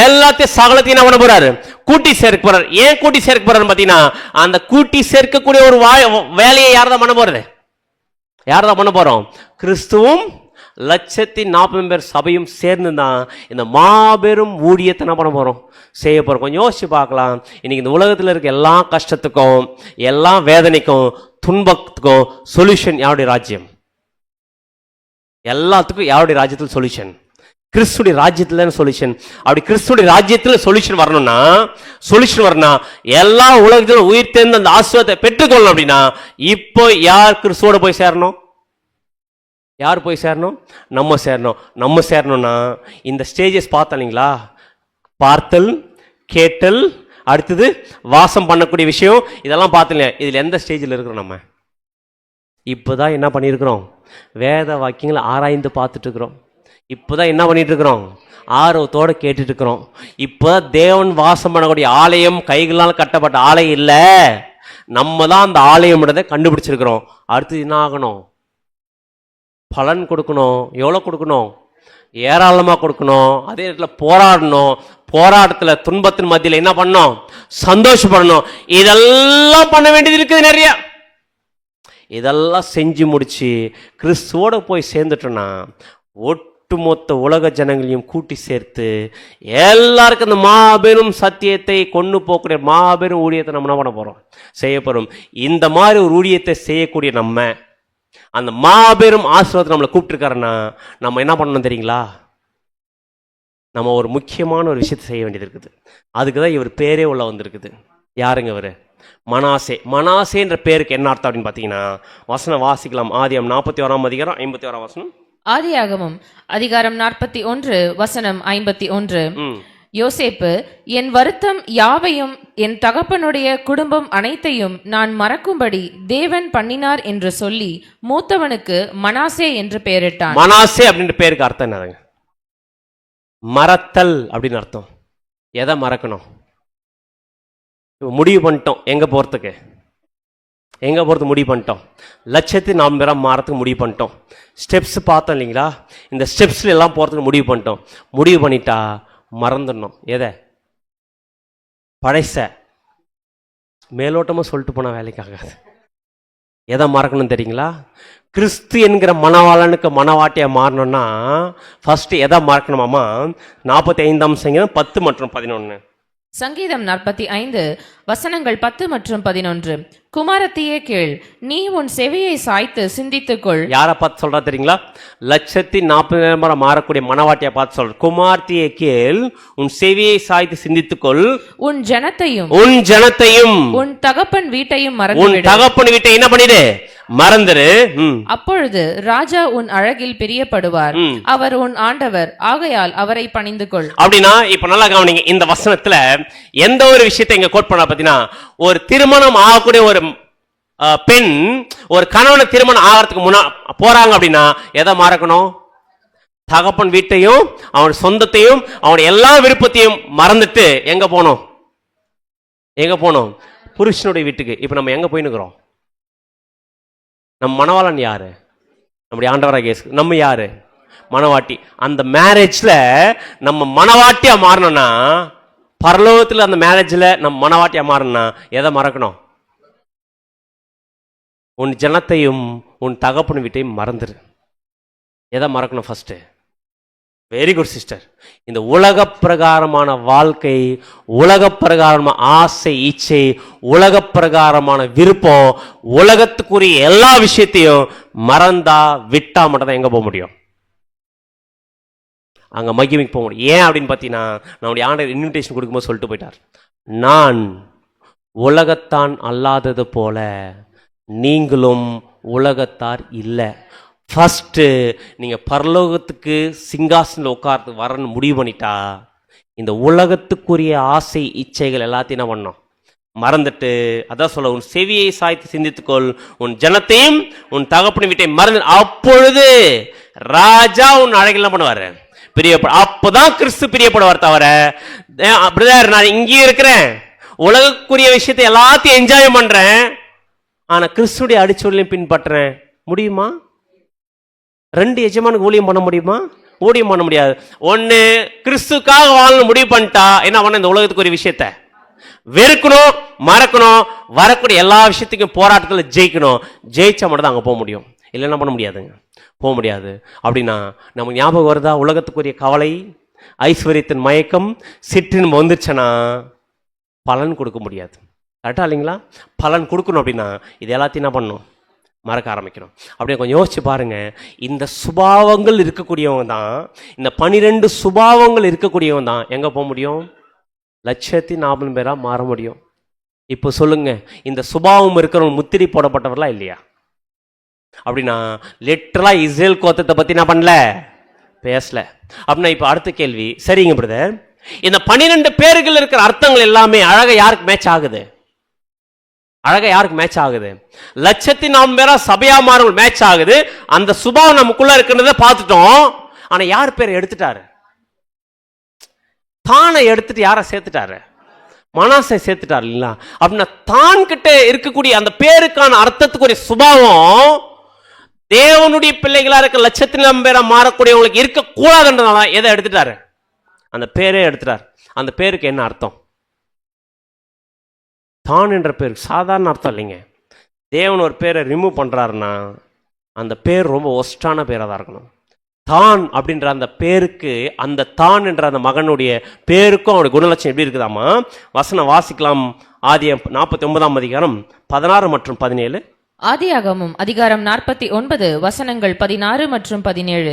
எல்லாத்தையும் சகலத்தையும் என்ன பண்ண போறாரு? கூட்டி சேர்க்க போறாரு. ஏன் கூட்டி சேர்க்க போறாரு பாத்தீங்கன்னா, அந்த கூட்டி சேர்க்கக்கூடிய ஒரு வேலையை யார்தான் பண்ண போறது? யார்தான் பண்ண போறோம்? கிறிஸ்துவும் 140,000 பேர் சபையும் சேர்ந்து தான் இந்த மாபெரும் ஊழியத்தை என்ன பண்ண போறோம்? செய்ய போறோம். கொஞ்சம் யோசிச்சு பார்க்கலாம். இன்னைக்கு இந்த உலகத்தில் இருக்க எல்லா கஷ்டத்துக்கும், எல்லா வேதனைக்கும், துன்பத்துக்கும் சொல்யூஷன் யாருடைய ராஜ்யம்? எல்லாத்துக்கும் யாருடைய ராஜ்யத்தில் சொல்யூஷன்? கிறிஸ்துடைய ராஜ்யத்துல சொல்யூஷன். அப்படி கிறிஸ்துடைய ராஜ்யத்துல சொல்யூஷன் வரணும்னா எல்லா உலகத்திலும் உயிர் தேர்ந்து அந்த ஆசீர்வாதத்தை பெற்றுக்கொள்ளணும். அப்படின்னா இப்போ யார் கிறிஸ்துவோட போய் சேரணும்? யார் போய் சேரணும்? நம்ம சேரணும்னா இந்த ஸ்டேஜஸ் பார்த்தீங்களா? பார்த்தல், கேட்டல், அடுத்தது வாசம் பண்ணக்கூடிய விஷயம், இதெல்லாம் பார்த்தீங்க. இதுல எந்த ஸ்டேஜில் இருக்கிறோம்? நம்ம இப்போதான் என்ன பண்ணியிருக்கிறோம்? வேத வாக்கியங்களை ஆராய்ந்து பார்த்துட்டு இருக்கிறோம். இப்போதான் என்ன பண்ணிட்டு இருக்கிறோம்? ஆர்வத்தோட கேட்டுட்டு இருக்கிறோம். இப்போ தேவன் வாசம் பண்ணக்கூடிய ஆலயம் கைகளால் கட்டப்பட்ட ஆலயம் இல்லை, நம்ம தான் அந்த ஆலயம் கண்டுபிடிச்சிருக்கிறோம். அடுத்து என்ன ஆகணும்? பலன் கொடுக்கணும். எவ்வளோ கொடுக்கணும்? ஏராளமாக கொடுக்கணும். அதே நேரத்தில் போராடணும். போராட்டத்தில் துன்பத்தின் மத்தியில் என்ன பண்ணணும்? சந்தோஷப்படணும். இதெல்லாம் பண்ண வேண்டியது இருக்குது நிறைய. இதெல்லாம் செஞ்சு முடிச்சு கிறிஸ்துவோட போய் சேர்ந்துட்டோன்னா ஒட்டுமொத்த உலக ஜனங்களையும் கூட்டி சேர்த்து எல்லாருக்கும் அந்த மாபெரும் சத்தியத்தை கொண்டு போகக்கூடிய மாபெரும் ஊழியத்தை நம்ம என்ன பண்ண போறோம்? செய்ய போறோம். இந்த மாதிரி ஒரு ஊழியத்தை செய்யக்கூடிய நம்ம அந்த மாபெரும் ஆசீர்வாதத்தை நம்மளை கூப்பிட்டுருக்காருன்னா நம்ம என்ன பண்ணணும் தெரியுங்களா? நம்ம ஒரு முக்கியமான ஒரு விஷயத்தை செய்ய வேண்டியது இருக்குது. அதுக்கு தான் இவர் பேரே உள்ள வந்திருக்குது. யாருங்க இவர்? மனாசே. மனாசேன்ற பேருக்கு என்ன அர்த்தம் அப்படின்னு பார்த்தீங்கன்னா, வசனம் வாசிக்கலாம். ஆதியாகமம் 41ஆம் அதிகாரம் 51ஆம் வசனம். ஆதியாகமம் அதிகாரம் 41 வசனம் 51. யோசேப்பு, என் வருத்தம் யாவையும் என் தகப்பனுடைய குடும்பம் அனைத்தையும் நான் மறக்கும்படி தேவன் பண்ணினார் என்று சொல்லி மூத்தவனுக்கு மனாசே என்று பெயரிட்டான். மனாசே அப்படின்ற பேருக்கு அர்த்தம் என்னங்க? மறத்தல் அப்படின்னு அர்த்தம். எதை மறக்கணும்? முடிவு பண்ணிட்டோம் எங்க போறதுக்கு முடிவு பண்ணிட்டோம். 1,40,000 பேரா மாறத்துக்கு முடிவு பண்ணிட்டோம். ஸ்டெப்ஸ் பார்த்தோம் இல்லைங்களா? இந்த ஸ்டெப்ஸ்ல எல்லாம் போறதுக்கு முடிவு பண்ணிட்டோம். முடிவு பண்ணிட்டா மறந்துடணும். எதை? பழைச மேலோட்டமா சொல்லிட்டு போன வேலைக்காகாது. எதை மறக்கணும் தெரியுங்களா? கிறிஸ்து என்கிற மணவாளனுக்கு மணவாட்டியா மாறணும்னா ஃபர்ஸ்ட் எதை மறக்கணுமாமா? 45ஆம் சங்கீதம் 10 மற்றும் 11. சங்கீதம் 45 வசனங்கள் 10 மற்றும் 11. குமாரத்தியே கேள், நீ உன் செவியை சாய்த்து சிந்தித்துக்கொள். யாரை பார்த்து சொல்றா தெரியுங்களா? 140,000 மாறக்கூடிய மனவாட்டியை பார்த்து சொல்ற. குமாரத்தியே கேள், உன் செவியை சாய்த்து சிந்தித்துக்கொள். உன் ஜனத்தையும் உன் தகப்பன் வீட்டையும் வீட்டை என்ன பண்ணிடு? மறந்துரு. அப்பொழுது ராஜா உன் அழகில் பிரியப்படுவார், அவர் உன் ஆண்டவர், ஆகையால் அவரை பணிந்து கொள். அப்படின்னா இப்ப நல்லா கவனிங்க. இந்த வசனத்துல எந்த ஒரு விஷயத்தை இங்க கோட் பண்ண பாத்தீங்கன்னா, ஒரு திருமணம் ஆகக்கூடிய ஒரு பெண் ஒரு கணவனை திருமணம் ஆகிறதுக்கு முன்னா போறாங்க அப்படின்னா எதை மறக்கணும்? தகப்பன் வீட்டையும் அவன் சொந்தத்தையும் அவன் எல்லா விருப்பத்தையும் மறந்துட்டு எங்க போனோம்? புருஷனுடைய வீட்டுக்கு. இப்ப நம்ம எங்க போயினுக்கிறோம்? நம்ம மணவாளன் யாரு? நம்முடைய ஆண்டவராகிய இயேசு. நம்ம யாரு? மணவாட்டி. அந்த மேரேஜ்ல நம்ம மணவாட்டியா மாறணும்னா, பரலோகத்துல அந்த மேரேஜ்ல நம்ம மணவாட்டியா மாறணும்னா எதை மறக்கணும்? உன் ஜனத்தையும் உன் தகப்பன் வீட்டையும் மறந்துரு. எதை மறக்கணும் ஃபர்ஸ்ட்? Very good sister. இந்த உலக பிரகாரமான வாழ்க்கை, உலக பிரகாரமான ஆசை இச்சை, உலக பிரகாரமான விருப்பம், உலகத்துக்குரிய எல்லா விஷயத்தையும் மறந்தா விட்டா மட்டும் தான் எங்க போக முடியும்? அங்க மகிமைக்கு போக முடியும். ஏன் அப்படின்னு பார்த்தீங்கன்னா, நம்முடைய ஆண்டவர் இன்விடேஷன் கொடுக்கும்போது சொல்லிட்டு போயிட்டார், நான் உலகத்தான் அல்லாதது போல நீங்களும் உலகத்தார் இல்லை. ஃபஸ்ட்டு நீங்கள் பரலோகத்துக்கு சிங்காசனில் உட்கார்ந்து வரன்னு முடிவு பண்ணிட்டா இந்த உலகத்துக்குரிய ஆசை இச்சைகள் எல்லாத்தையும் என்ன பண்ணோம், மறந்துட்டு, அதான் சொல்ல, உன் செவியை சாய்த்து சிந்தித்துக்கொள், உன் ஜனத்தையும் உன் தகப்பனை வீட்டை மறந்து, அப்பொழுது ராஜா உன் அழகெல்லாம் பண்ணுவார், பிரியப்பட. அப்போதான் கிறிஸ்து பிரியப்படுவார். தவிர பிரதர் நான் இங்கேயும் இருக்கிறேன், உலகக்குரிய விஷயத்தை எல்லாத்தையும் என்ஜாய் பண்றேன், ஆனா கிறிஸ்துடைய அடிச்சொல்லையும் பின்பற்றுறேன், முடியுமா? ரெண்டு எஜமானுக்கு ஊழியம் பண்ண முடியுமா? ஊழியம் பண்ண முடியாது. ஒன்னு கிறிஸ்துக்காக வாழணும் முடிவு பண்ணிட்டா என்ன பண்ண, இந்த உலகத்துக்குரிய விஷயத்த வெறுக்கணும், மறக்கணும், வரக்கூடிய எல்லா விஷயத்துக்கும் போராட்டத்தில் ஜெயிக்கணும். ஜெயிச்சா மட்டும் தான் அங்கே போக முடியும், இல்லைன்னா பண்ண முடியாதுங்க, போக முடியாது. அப்படின்னா நமக்கு ஞாபகம் வருதா, உலகத்துக்குரிய கவலை, ஐஸ்வர்யத்தின் மயக்கம், சிற்றின் வந்துருச்சுன்னா பலன் கொடுக்க முடியாது. கரெக்டா இல்லைங்களா? பலன் கொடுக்கணும் அப்படின்னா இது எல்லாத்தையும் என்ன பண்ணணும், மறக்க ஆரம்பிக்கணும். அப்படியே கொஞ்சம் யோசிச்சு பாருங்க. இந்த சுபாவங்கள் இருக்கக்கூடியவங்க தான், இந்த 12 சுபாவங்கள் இருக்கக்கூடியவங்க தான் எங்க போக முடியும், 140,000 பேரா மாற முடியும். இப்போ சொல்லுங்க, இந்த சுபாவம் இருக்கிறவங்க முத்திரை போடப்பட்டவர்களா இல்லையா? அப்படின்னா லிட்டரலா இஸ்ரேல் கோத்திரத்தை பத்தி என்ன பண்ணல, பேசல. அப்படின்னா இப்ப அடுத்த கேள்வி, சரிங்க பிரதர், இந்த 12 பேர்கள் இருக்கிற அர்த்தங்கள் எல்லாமே அழகா யாருக்கு மேட்ச் ஆகுது? அழகா யாருக்கு மேட்ச் ஆகுது? 140,000 பேரா சபையா மாறவங்க மேட்ச் ஆகுது. அந்த சுபாவம் நமக்குள்ள இருக்கிறத பார்த்துட்டோம். ஆனா யார் பேரை எடுத்துட்டாரு? தானை எடுத்துட்டு யாரை சேர்த்துட்டாரு? மனாசை சேர்த்துட்டாரு இல்லைங்களா? அப்படின்னா தான் கிட்ட இருக்கக்கூடிய அந்த பேருக்கான அர்த்தத்துக்குரிய சுபாவம் தேவனுடைய பிள்ளைகளா இருக்க 140,000 பேரா மாறக்கூடியவங்களுக்கு இருக்க கூடாதுன்றதால எதை எடுத்துட்டாரு? அந்த பேரே எடுத்துட்டார். அந்த பேருக்கு என்ன அர்த்தம்? தான் என்ற பேர் சாதாரண அர்த்தம் இல்லைங்க. தேவன் ஒரு பேரை ரிமூவ் பண்றாருன்னா அந்த பேர் ரொம்ப ஒஸ்டான பேராக தான் இருக்கணும். தான் அப்படின்ற அந்த பேருக்கு, அந்த தான் என்ற அந்த மகனுடைய பேருக்கும் அவனுடைய குணலட்சணம் எப்படி இருக்குதாமா? வசனம் வாசிக்கலாம். ஆதியாகமம் 49 அதிகாரம் 16 மற்றும் 17. ஆதியாகமம் அதிகாரம் 49 வசனங்கள் 16 மற்றும் 17.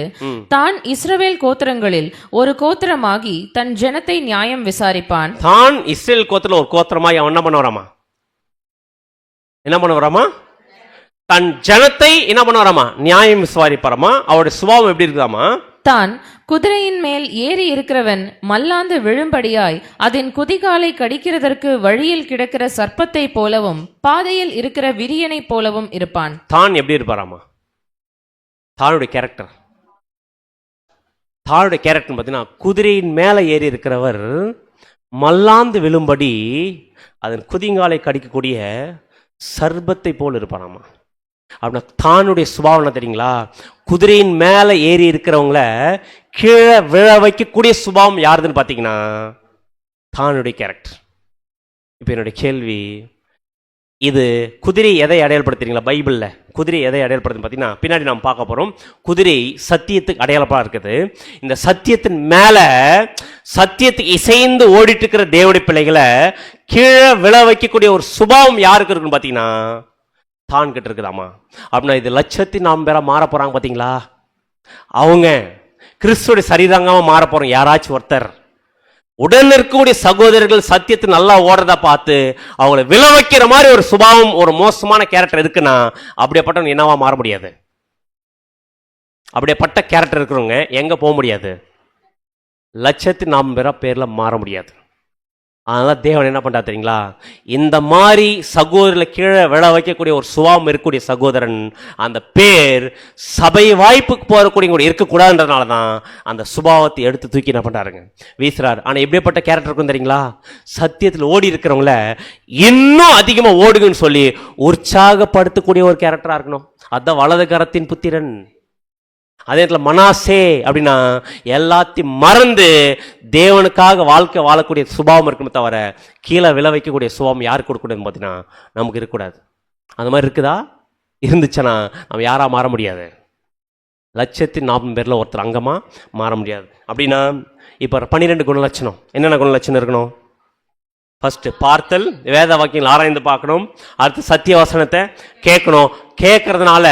தான் இஸ்ரவேல் கோத்திரங்களில் ஒரு கோத்திரமாகி தன் ஜனத்தை நியாயம் விசாரிப்பான். தான் இஸ்ரேல் கோத்திரத்தில் ஒரு கோத்திரமாகி அவன் என்ன பண்ண வராமா? என்ன பண்ண வராமா? தன் ஜனத்தை என்ன பண்ண வராமா? நியாயம் விசாரிப்பாராமா. அவருடைய சுபாவம் எப்படி இருக்குதாமா? தான் குதிரையின் மேல் ஏறி இருக்கிறவன் மல்லாந்து விழும்படியாய் அதன் குதிகாலை கடிக்கிறதற்கு வழியில் கிடக்கிற சர்ப்பத்தை போலவும் பாதையில் இருக்கிற விரியனை போலவும் இருப்பான். தான் எப்படி இருப்பாராமா? தானுடைய கேரக்டர், தானுடைய கேரக்டர் பார்த்தீங்கன்னா, குதிரையின் மேலே ஏறி இருக்கிறவர் மல்லாந்து விழும்படி அதன் குதிங்காலை கடிக்கக்கூடிய சர்ப்பத்தை போல் இருப்பாராமா. அப்படின்னா தானுடைய சுபாவம் தெரியுங்களா? குதிரையின் மேலே ஏறி இருக்கிறவங்கள கீழே விழ வைக்கக்கூடிய சுபாவம் யாருதுன்னு பார்த்தீங்கன்னா தானுடைய கேரக்டர். இப்போ என்னுடைய கேள்வி, இது குதிரை எதை அடையாளப்படுத்துறீங்களா? பைபிளில் குதிரை எதை அடையாளப்படுத்துன்னு பார்த்தீங்கன்னா பின்னாடி நாம் பார்க்க போகிறோம். குதிரை சத்தியத்துக்கு அடையாளமாக இருக்குது. இந்த சத்தியத்தின் மேலே சத்தியத்துக்கு இசைந்து ஓடிட்டு இருக்கிற தேவனுடைய பிள்ளைகளை கீழே விழ வைக்கக்கூடிய ஒரு சுபாவம் யாருக்கு இருக்குன்னு பார்த்தீங்கன்னா தான் கிட்ட இருக்குதாமா. அப்படின்னா இது 140,000 பேரா மாற போறாங்க பார்த்தீங்களா? அவங்க கிறிஸ்துவோட சரீரங்கமா மாற போறோம். யாராச்சும் ஒருத்தர் உடன் இருக்கக்கூடிய சகோதரர்கள் சத்தியத்தை நல்லா ஓடுறதா பார்த்து அவங்களை விழ வைக்கிற மாதிரி ஒரு சுபாவம், ஒரு மோசமான கேரக்டர் இருக்குன்னா அப்படியேப்பட்ட என்னவா மாற முடியாது? அப்படியேப்பட்ட கேரக்டர் இருக்கிறவங்க எங்க போக முடியாது? 140,000 பேரா பேர்ல மாற முடியாது. அதனால தேவன் என்ன பண்றா தெரியுங்களா? இந்த மாதிரி சகோதரர்களை கீழே விழ வைக்கக்கூடிய ஒரு சுபாவம் இருக்கக்கூடிய சகோதரன், அந்த பேர் சபை வாய்ப்புக்கு போறக்கூடிய இருக்கக்கூடாதுன்றதுனால தான் அந்த சுபாவத்தை எடுத்து தூக்கி என்ன பண்றாருங்க, வீசுறாரு. ஆனா எப்படிப்பட்ட கேரக்டர் இருக்கும் தெரியுங்களா? சத்தியத்தில் ஓடி இருக்கிறவங்கள இன்னும் அதிகமா ஓடுங்கன்னு சொல்லி உற்சாகப்படுத்தக்கூடிய ஒரு கேரக்டரா இருக்கணும். அதான் வலது கரத்தின் புத்திரன். அதே நேரத்தில் மனாசே அப்படின்னா எல்லாத்தையும் மறந்து தேவனுக்காக வாழ்க்கை வாழக்கூடிய சுபாவம் இருக்குமே தவிர கீழே விழ வைக்கக்கூடிய சுபாவம் யாருக்கு கொடுக்கக்கூடாதுன்னு பார்த்தீங்கன்னா நமக்கு இருக்கக்கூடாது. அந்த மாதிரி இருக்குதா? இருந்துச்சுன்னா நம்ம யாரா மாற முடியாது. 140,000 பேரில் ஒருத்தர் அங்கமாக மாற முடியாது. அப்படின்னா இப்போ 12 குணலட்சணம், என்னென்ன குணலட்சணம் இருக்கணும்? ஃபர்ஸ்ட் பார்த்தல், வேத வாக்கியங்கள் ஆராய்ந்து பார்க்கணும். அடுத்து சத்திய வசனத்தை கேட்கணும். கேட்கறதுனால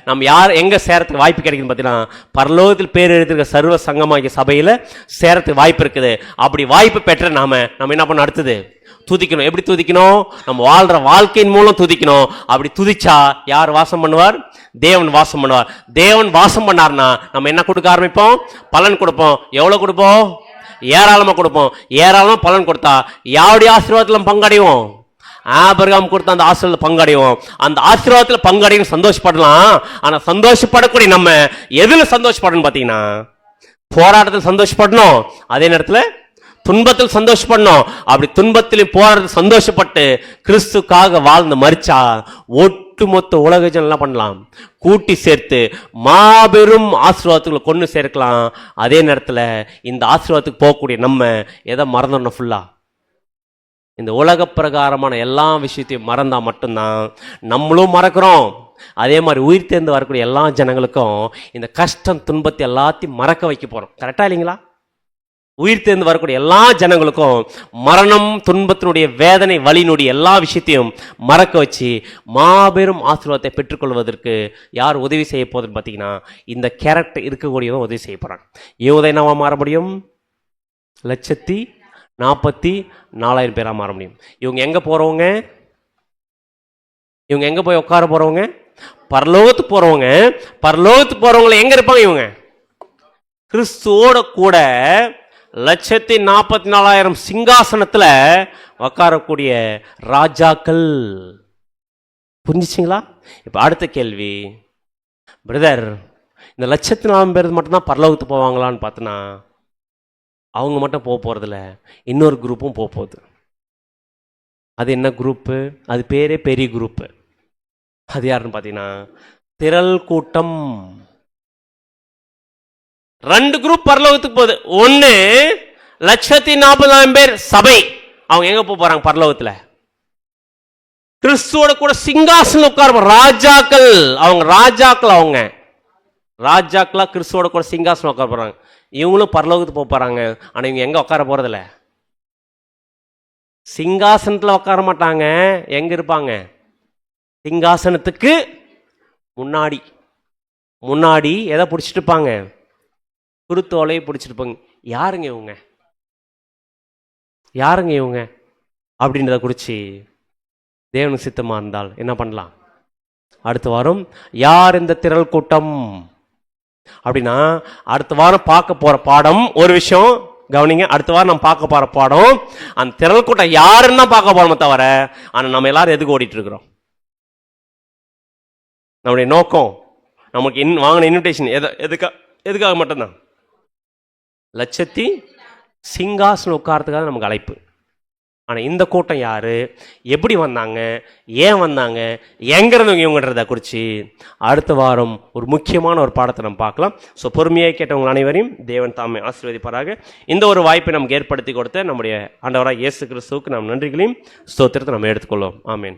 நம்ம யார் எங்க சேரத்துக்கு வாய்ப்பு கிடைக்குதுன்னு பார்த்தீங்கன்னா பரலோகத்தில் பேர் எழுதிருக்க சர்வ சங்கமாகிய சபையில் சேரத்துக்கு வாய்ப்பு இருக்குது. அப்படி வாய்ப்பு பெற்ற நாம என்ன பண்ண, அடுத்தது துதிக்கணும். எப்படி துதிக்கணும்? நம்ம வாழ்ற வாழ்க்கையின் மூலம் துதிக்கணும். அப்படி துதிச்சா யார் வாசம் பண்ணுவார்? தேவன் வாசம் பண்ணுவார். தேவன் வாசம் பண்ணார்னா நம்ம என்ன கொடுக்க ஆரம்பிப்போம்? பலன் கொடுப்போம். எவ்வளவு கொடுப்போம்? ஏராளமா கொடுப்போம். ஏராளமா பலன் கொடுத்தா யாருடைய ஆசீர்வாதத்துல பங்கடைவோம்? ஆபிரகாம் கொடுத்த அந்த ஆசீர்வாதத்துல பங்கடைவோம். அந்த ஆசீர்வாதத்துல பங்கடையும் சந்தோஷப்படலாம். ஆனா சந்தோஷப்படக்கூடிய நம்ம எதுல சந்தோஷப்படணும் பாத்தீங்கன்னா, போராட்டத்தில் சந்தோஷப்படணும், அதே நேரத்துல துன்பத்தில் சந்தோஷப்படணும். அப்படி துன்பத்திலும் போராட்டத்தில் சந்தோஷப்பட்டு கிறிஸ்துக்காக வாழ்ந்து மரிச்சா ஒட்டுமொத்த உலக ஜனம் பண்ணலாம், கூட்டி சேர்த்து மாபெரும் ஆசீர்வாதத்துக்குள்ள கொண்டு சேர்க்கலாம். அதே நேரத்துல இந்த ஆசீர்வாதத்துக்கு போகக்கூடிய நம்ம எதை மறந்துடணும்? ஃபுல்லா இந்த உலக பிரகாரமான எல்லா விஷயத்தையும் மறந்தா மட்டும்தான் நம்மளும் மறக்கிறோம். அதே மாதிரி உயிர் தேர்ந்து வரக்கூடிய எல்லா ஜனங்களுக்கும் இந்த கஷ்டம் துன்பத்தை எல்லாத்தையும் மறக்க வைக்க போறோம். கரெக்டா இல்லைங்களா? உயிர் தேர்ந்து வரக்கூடிய எல்லா ஜனங்களுக்கும் மரணம், துன்பத்தினுடைய வேதனை, வலியினுடைய எல்லா விஷயத்தையும் மறக்க வச்சு மாபெரும் ஆசீர்வாதத்தை பெற்றுக்கொள்வதற்கு யார் உதவி செய்ய போகுதுன்னு பார்த்தீங்கன்னா, இந்த கேரக்டர் இருக்கக்கூடியவங்க உதவி செய்ய போறாங்க. யோதை என்னவா மாற முடியும்? 144,000 பேரா மாற முடியும். இவங்க எங்க போறவங்க? இவங்க எங்க போய் உட்கார போறவங்க? பரலோகத்துக்கு போறவங்க. பரலோகத்துக்கு போறவங்களை எங்க இருப்பாங்க? இவங்க கிறிஸ்துவோட கூட 144,000 சிங்காசனத்துல உட்காரக்கூடிய ராஜாக்கள். புரிஞ்சுச்சிங்களா? இப்ப அடுத்த கேள்வி, பிரதர், இந்த 104,000 பேர் மட்டும்தான் பரலோகத்துக்கு போவாங்களான்னு பார்த்தனா, அவங்க மட்டும் போக போறதில்ல, இன்னொரு குரூப்பும் போக போகுது. அது என்ன குரூப்பு? அது பேரே பெரிய குரூப்பு. அது யாருன்னு பார்த்தீங்கன்னா திரள் கூட்டம். 2 குரூப் பரலோகத்துக்கு போகுது. ஒன்னு 140,000 பேர் சபை. அவங்க எங்க போறாங்க? பரலோகத்துல கிறிஸ்துவோட கூட சிங்காசனம் உட்கார ராஜாக்கள். அவங்க ராஜாக்கள், அவங்க ராஜாக்களா கிறிஸ்துவோட கூட சிங்காசனம் உட்கார போறாங்க. இவங்களும் பரலோகத்துக்கு போறாங்க. ஆனா இவங்க எங்க உட்கார போறதில்ல? சிங்காசனத்துல உட்கார மாட்டாங்க. எங்க இருப்பாங்க? சிங்காசனத்துக்கு முன்னாடி. முன்னாடி எதை பிடிச்சிட்டு இருப்பாங்க? குருத்தோலையை பிடிச்சிருப்பாங்க. யாருங்க இவங்க? யாருங்க இவங்க அப்படின்றத குறித்து தேவனுக்கு சித்தமா இருந்தால் என்ன பண்ணலாம்? அடுத்த வாரம் யார் இந்த திரள் கூட்டம் அப்படின்னா, அடுத்த வாரம் பார்க்க போற பாடம் ஒரு விஷயம் கவனிங்க. அடுத்த வாரம் நம்ம பார்க்க போற பாடம் அந்த திரள் கூட்டம் யாருன்னு தான் பார்க்க போறோமே தவிர, ஆனா நம்ம எல்லாரும் எதுக்கு ஓடிட்டு இருக்கிறோம்? நம்முடைய நோக்கம், நமக்கு வாங்கின இன்விடேஷன் எதுக்காக மட்டும்தான்? லட்சத்தி சிங்காசனம் உட்காரத்துக்காக நமக்கு அழைப்பு. ஆனால் இந்த கூட்டம் யாரு, எப்படி வந்தாங்க, ஏன் வந்தாங்க, எங்க இருந்தவங்க இவங்கன்றத குறித்து அடுத்த வாரம் ஒரு முக்கியமான ஒரு பாடத்தை நம்ம பார்க்கலாம். ஸோ பொறுமையாக கேட்டவங்க அனைவரையும் தேவன் தாமே ஆசீர்வதிப்பாராக. இந்த ஒரு வாய்ப்பை நமக்கு ஏற்படுத்தி கொடுத்த நம்முடைய ஆண்டவராக இயேசு கிறிஸ்துவுக்கு நாம் நன்றிகளையும் ஸ்தோத்திரத்தை நம்ம எடுத்துக்கொள்வோம். ஆமேன்.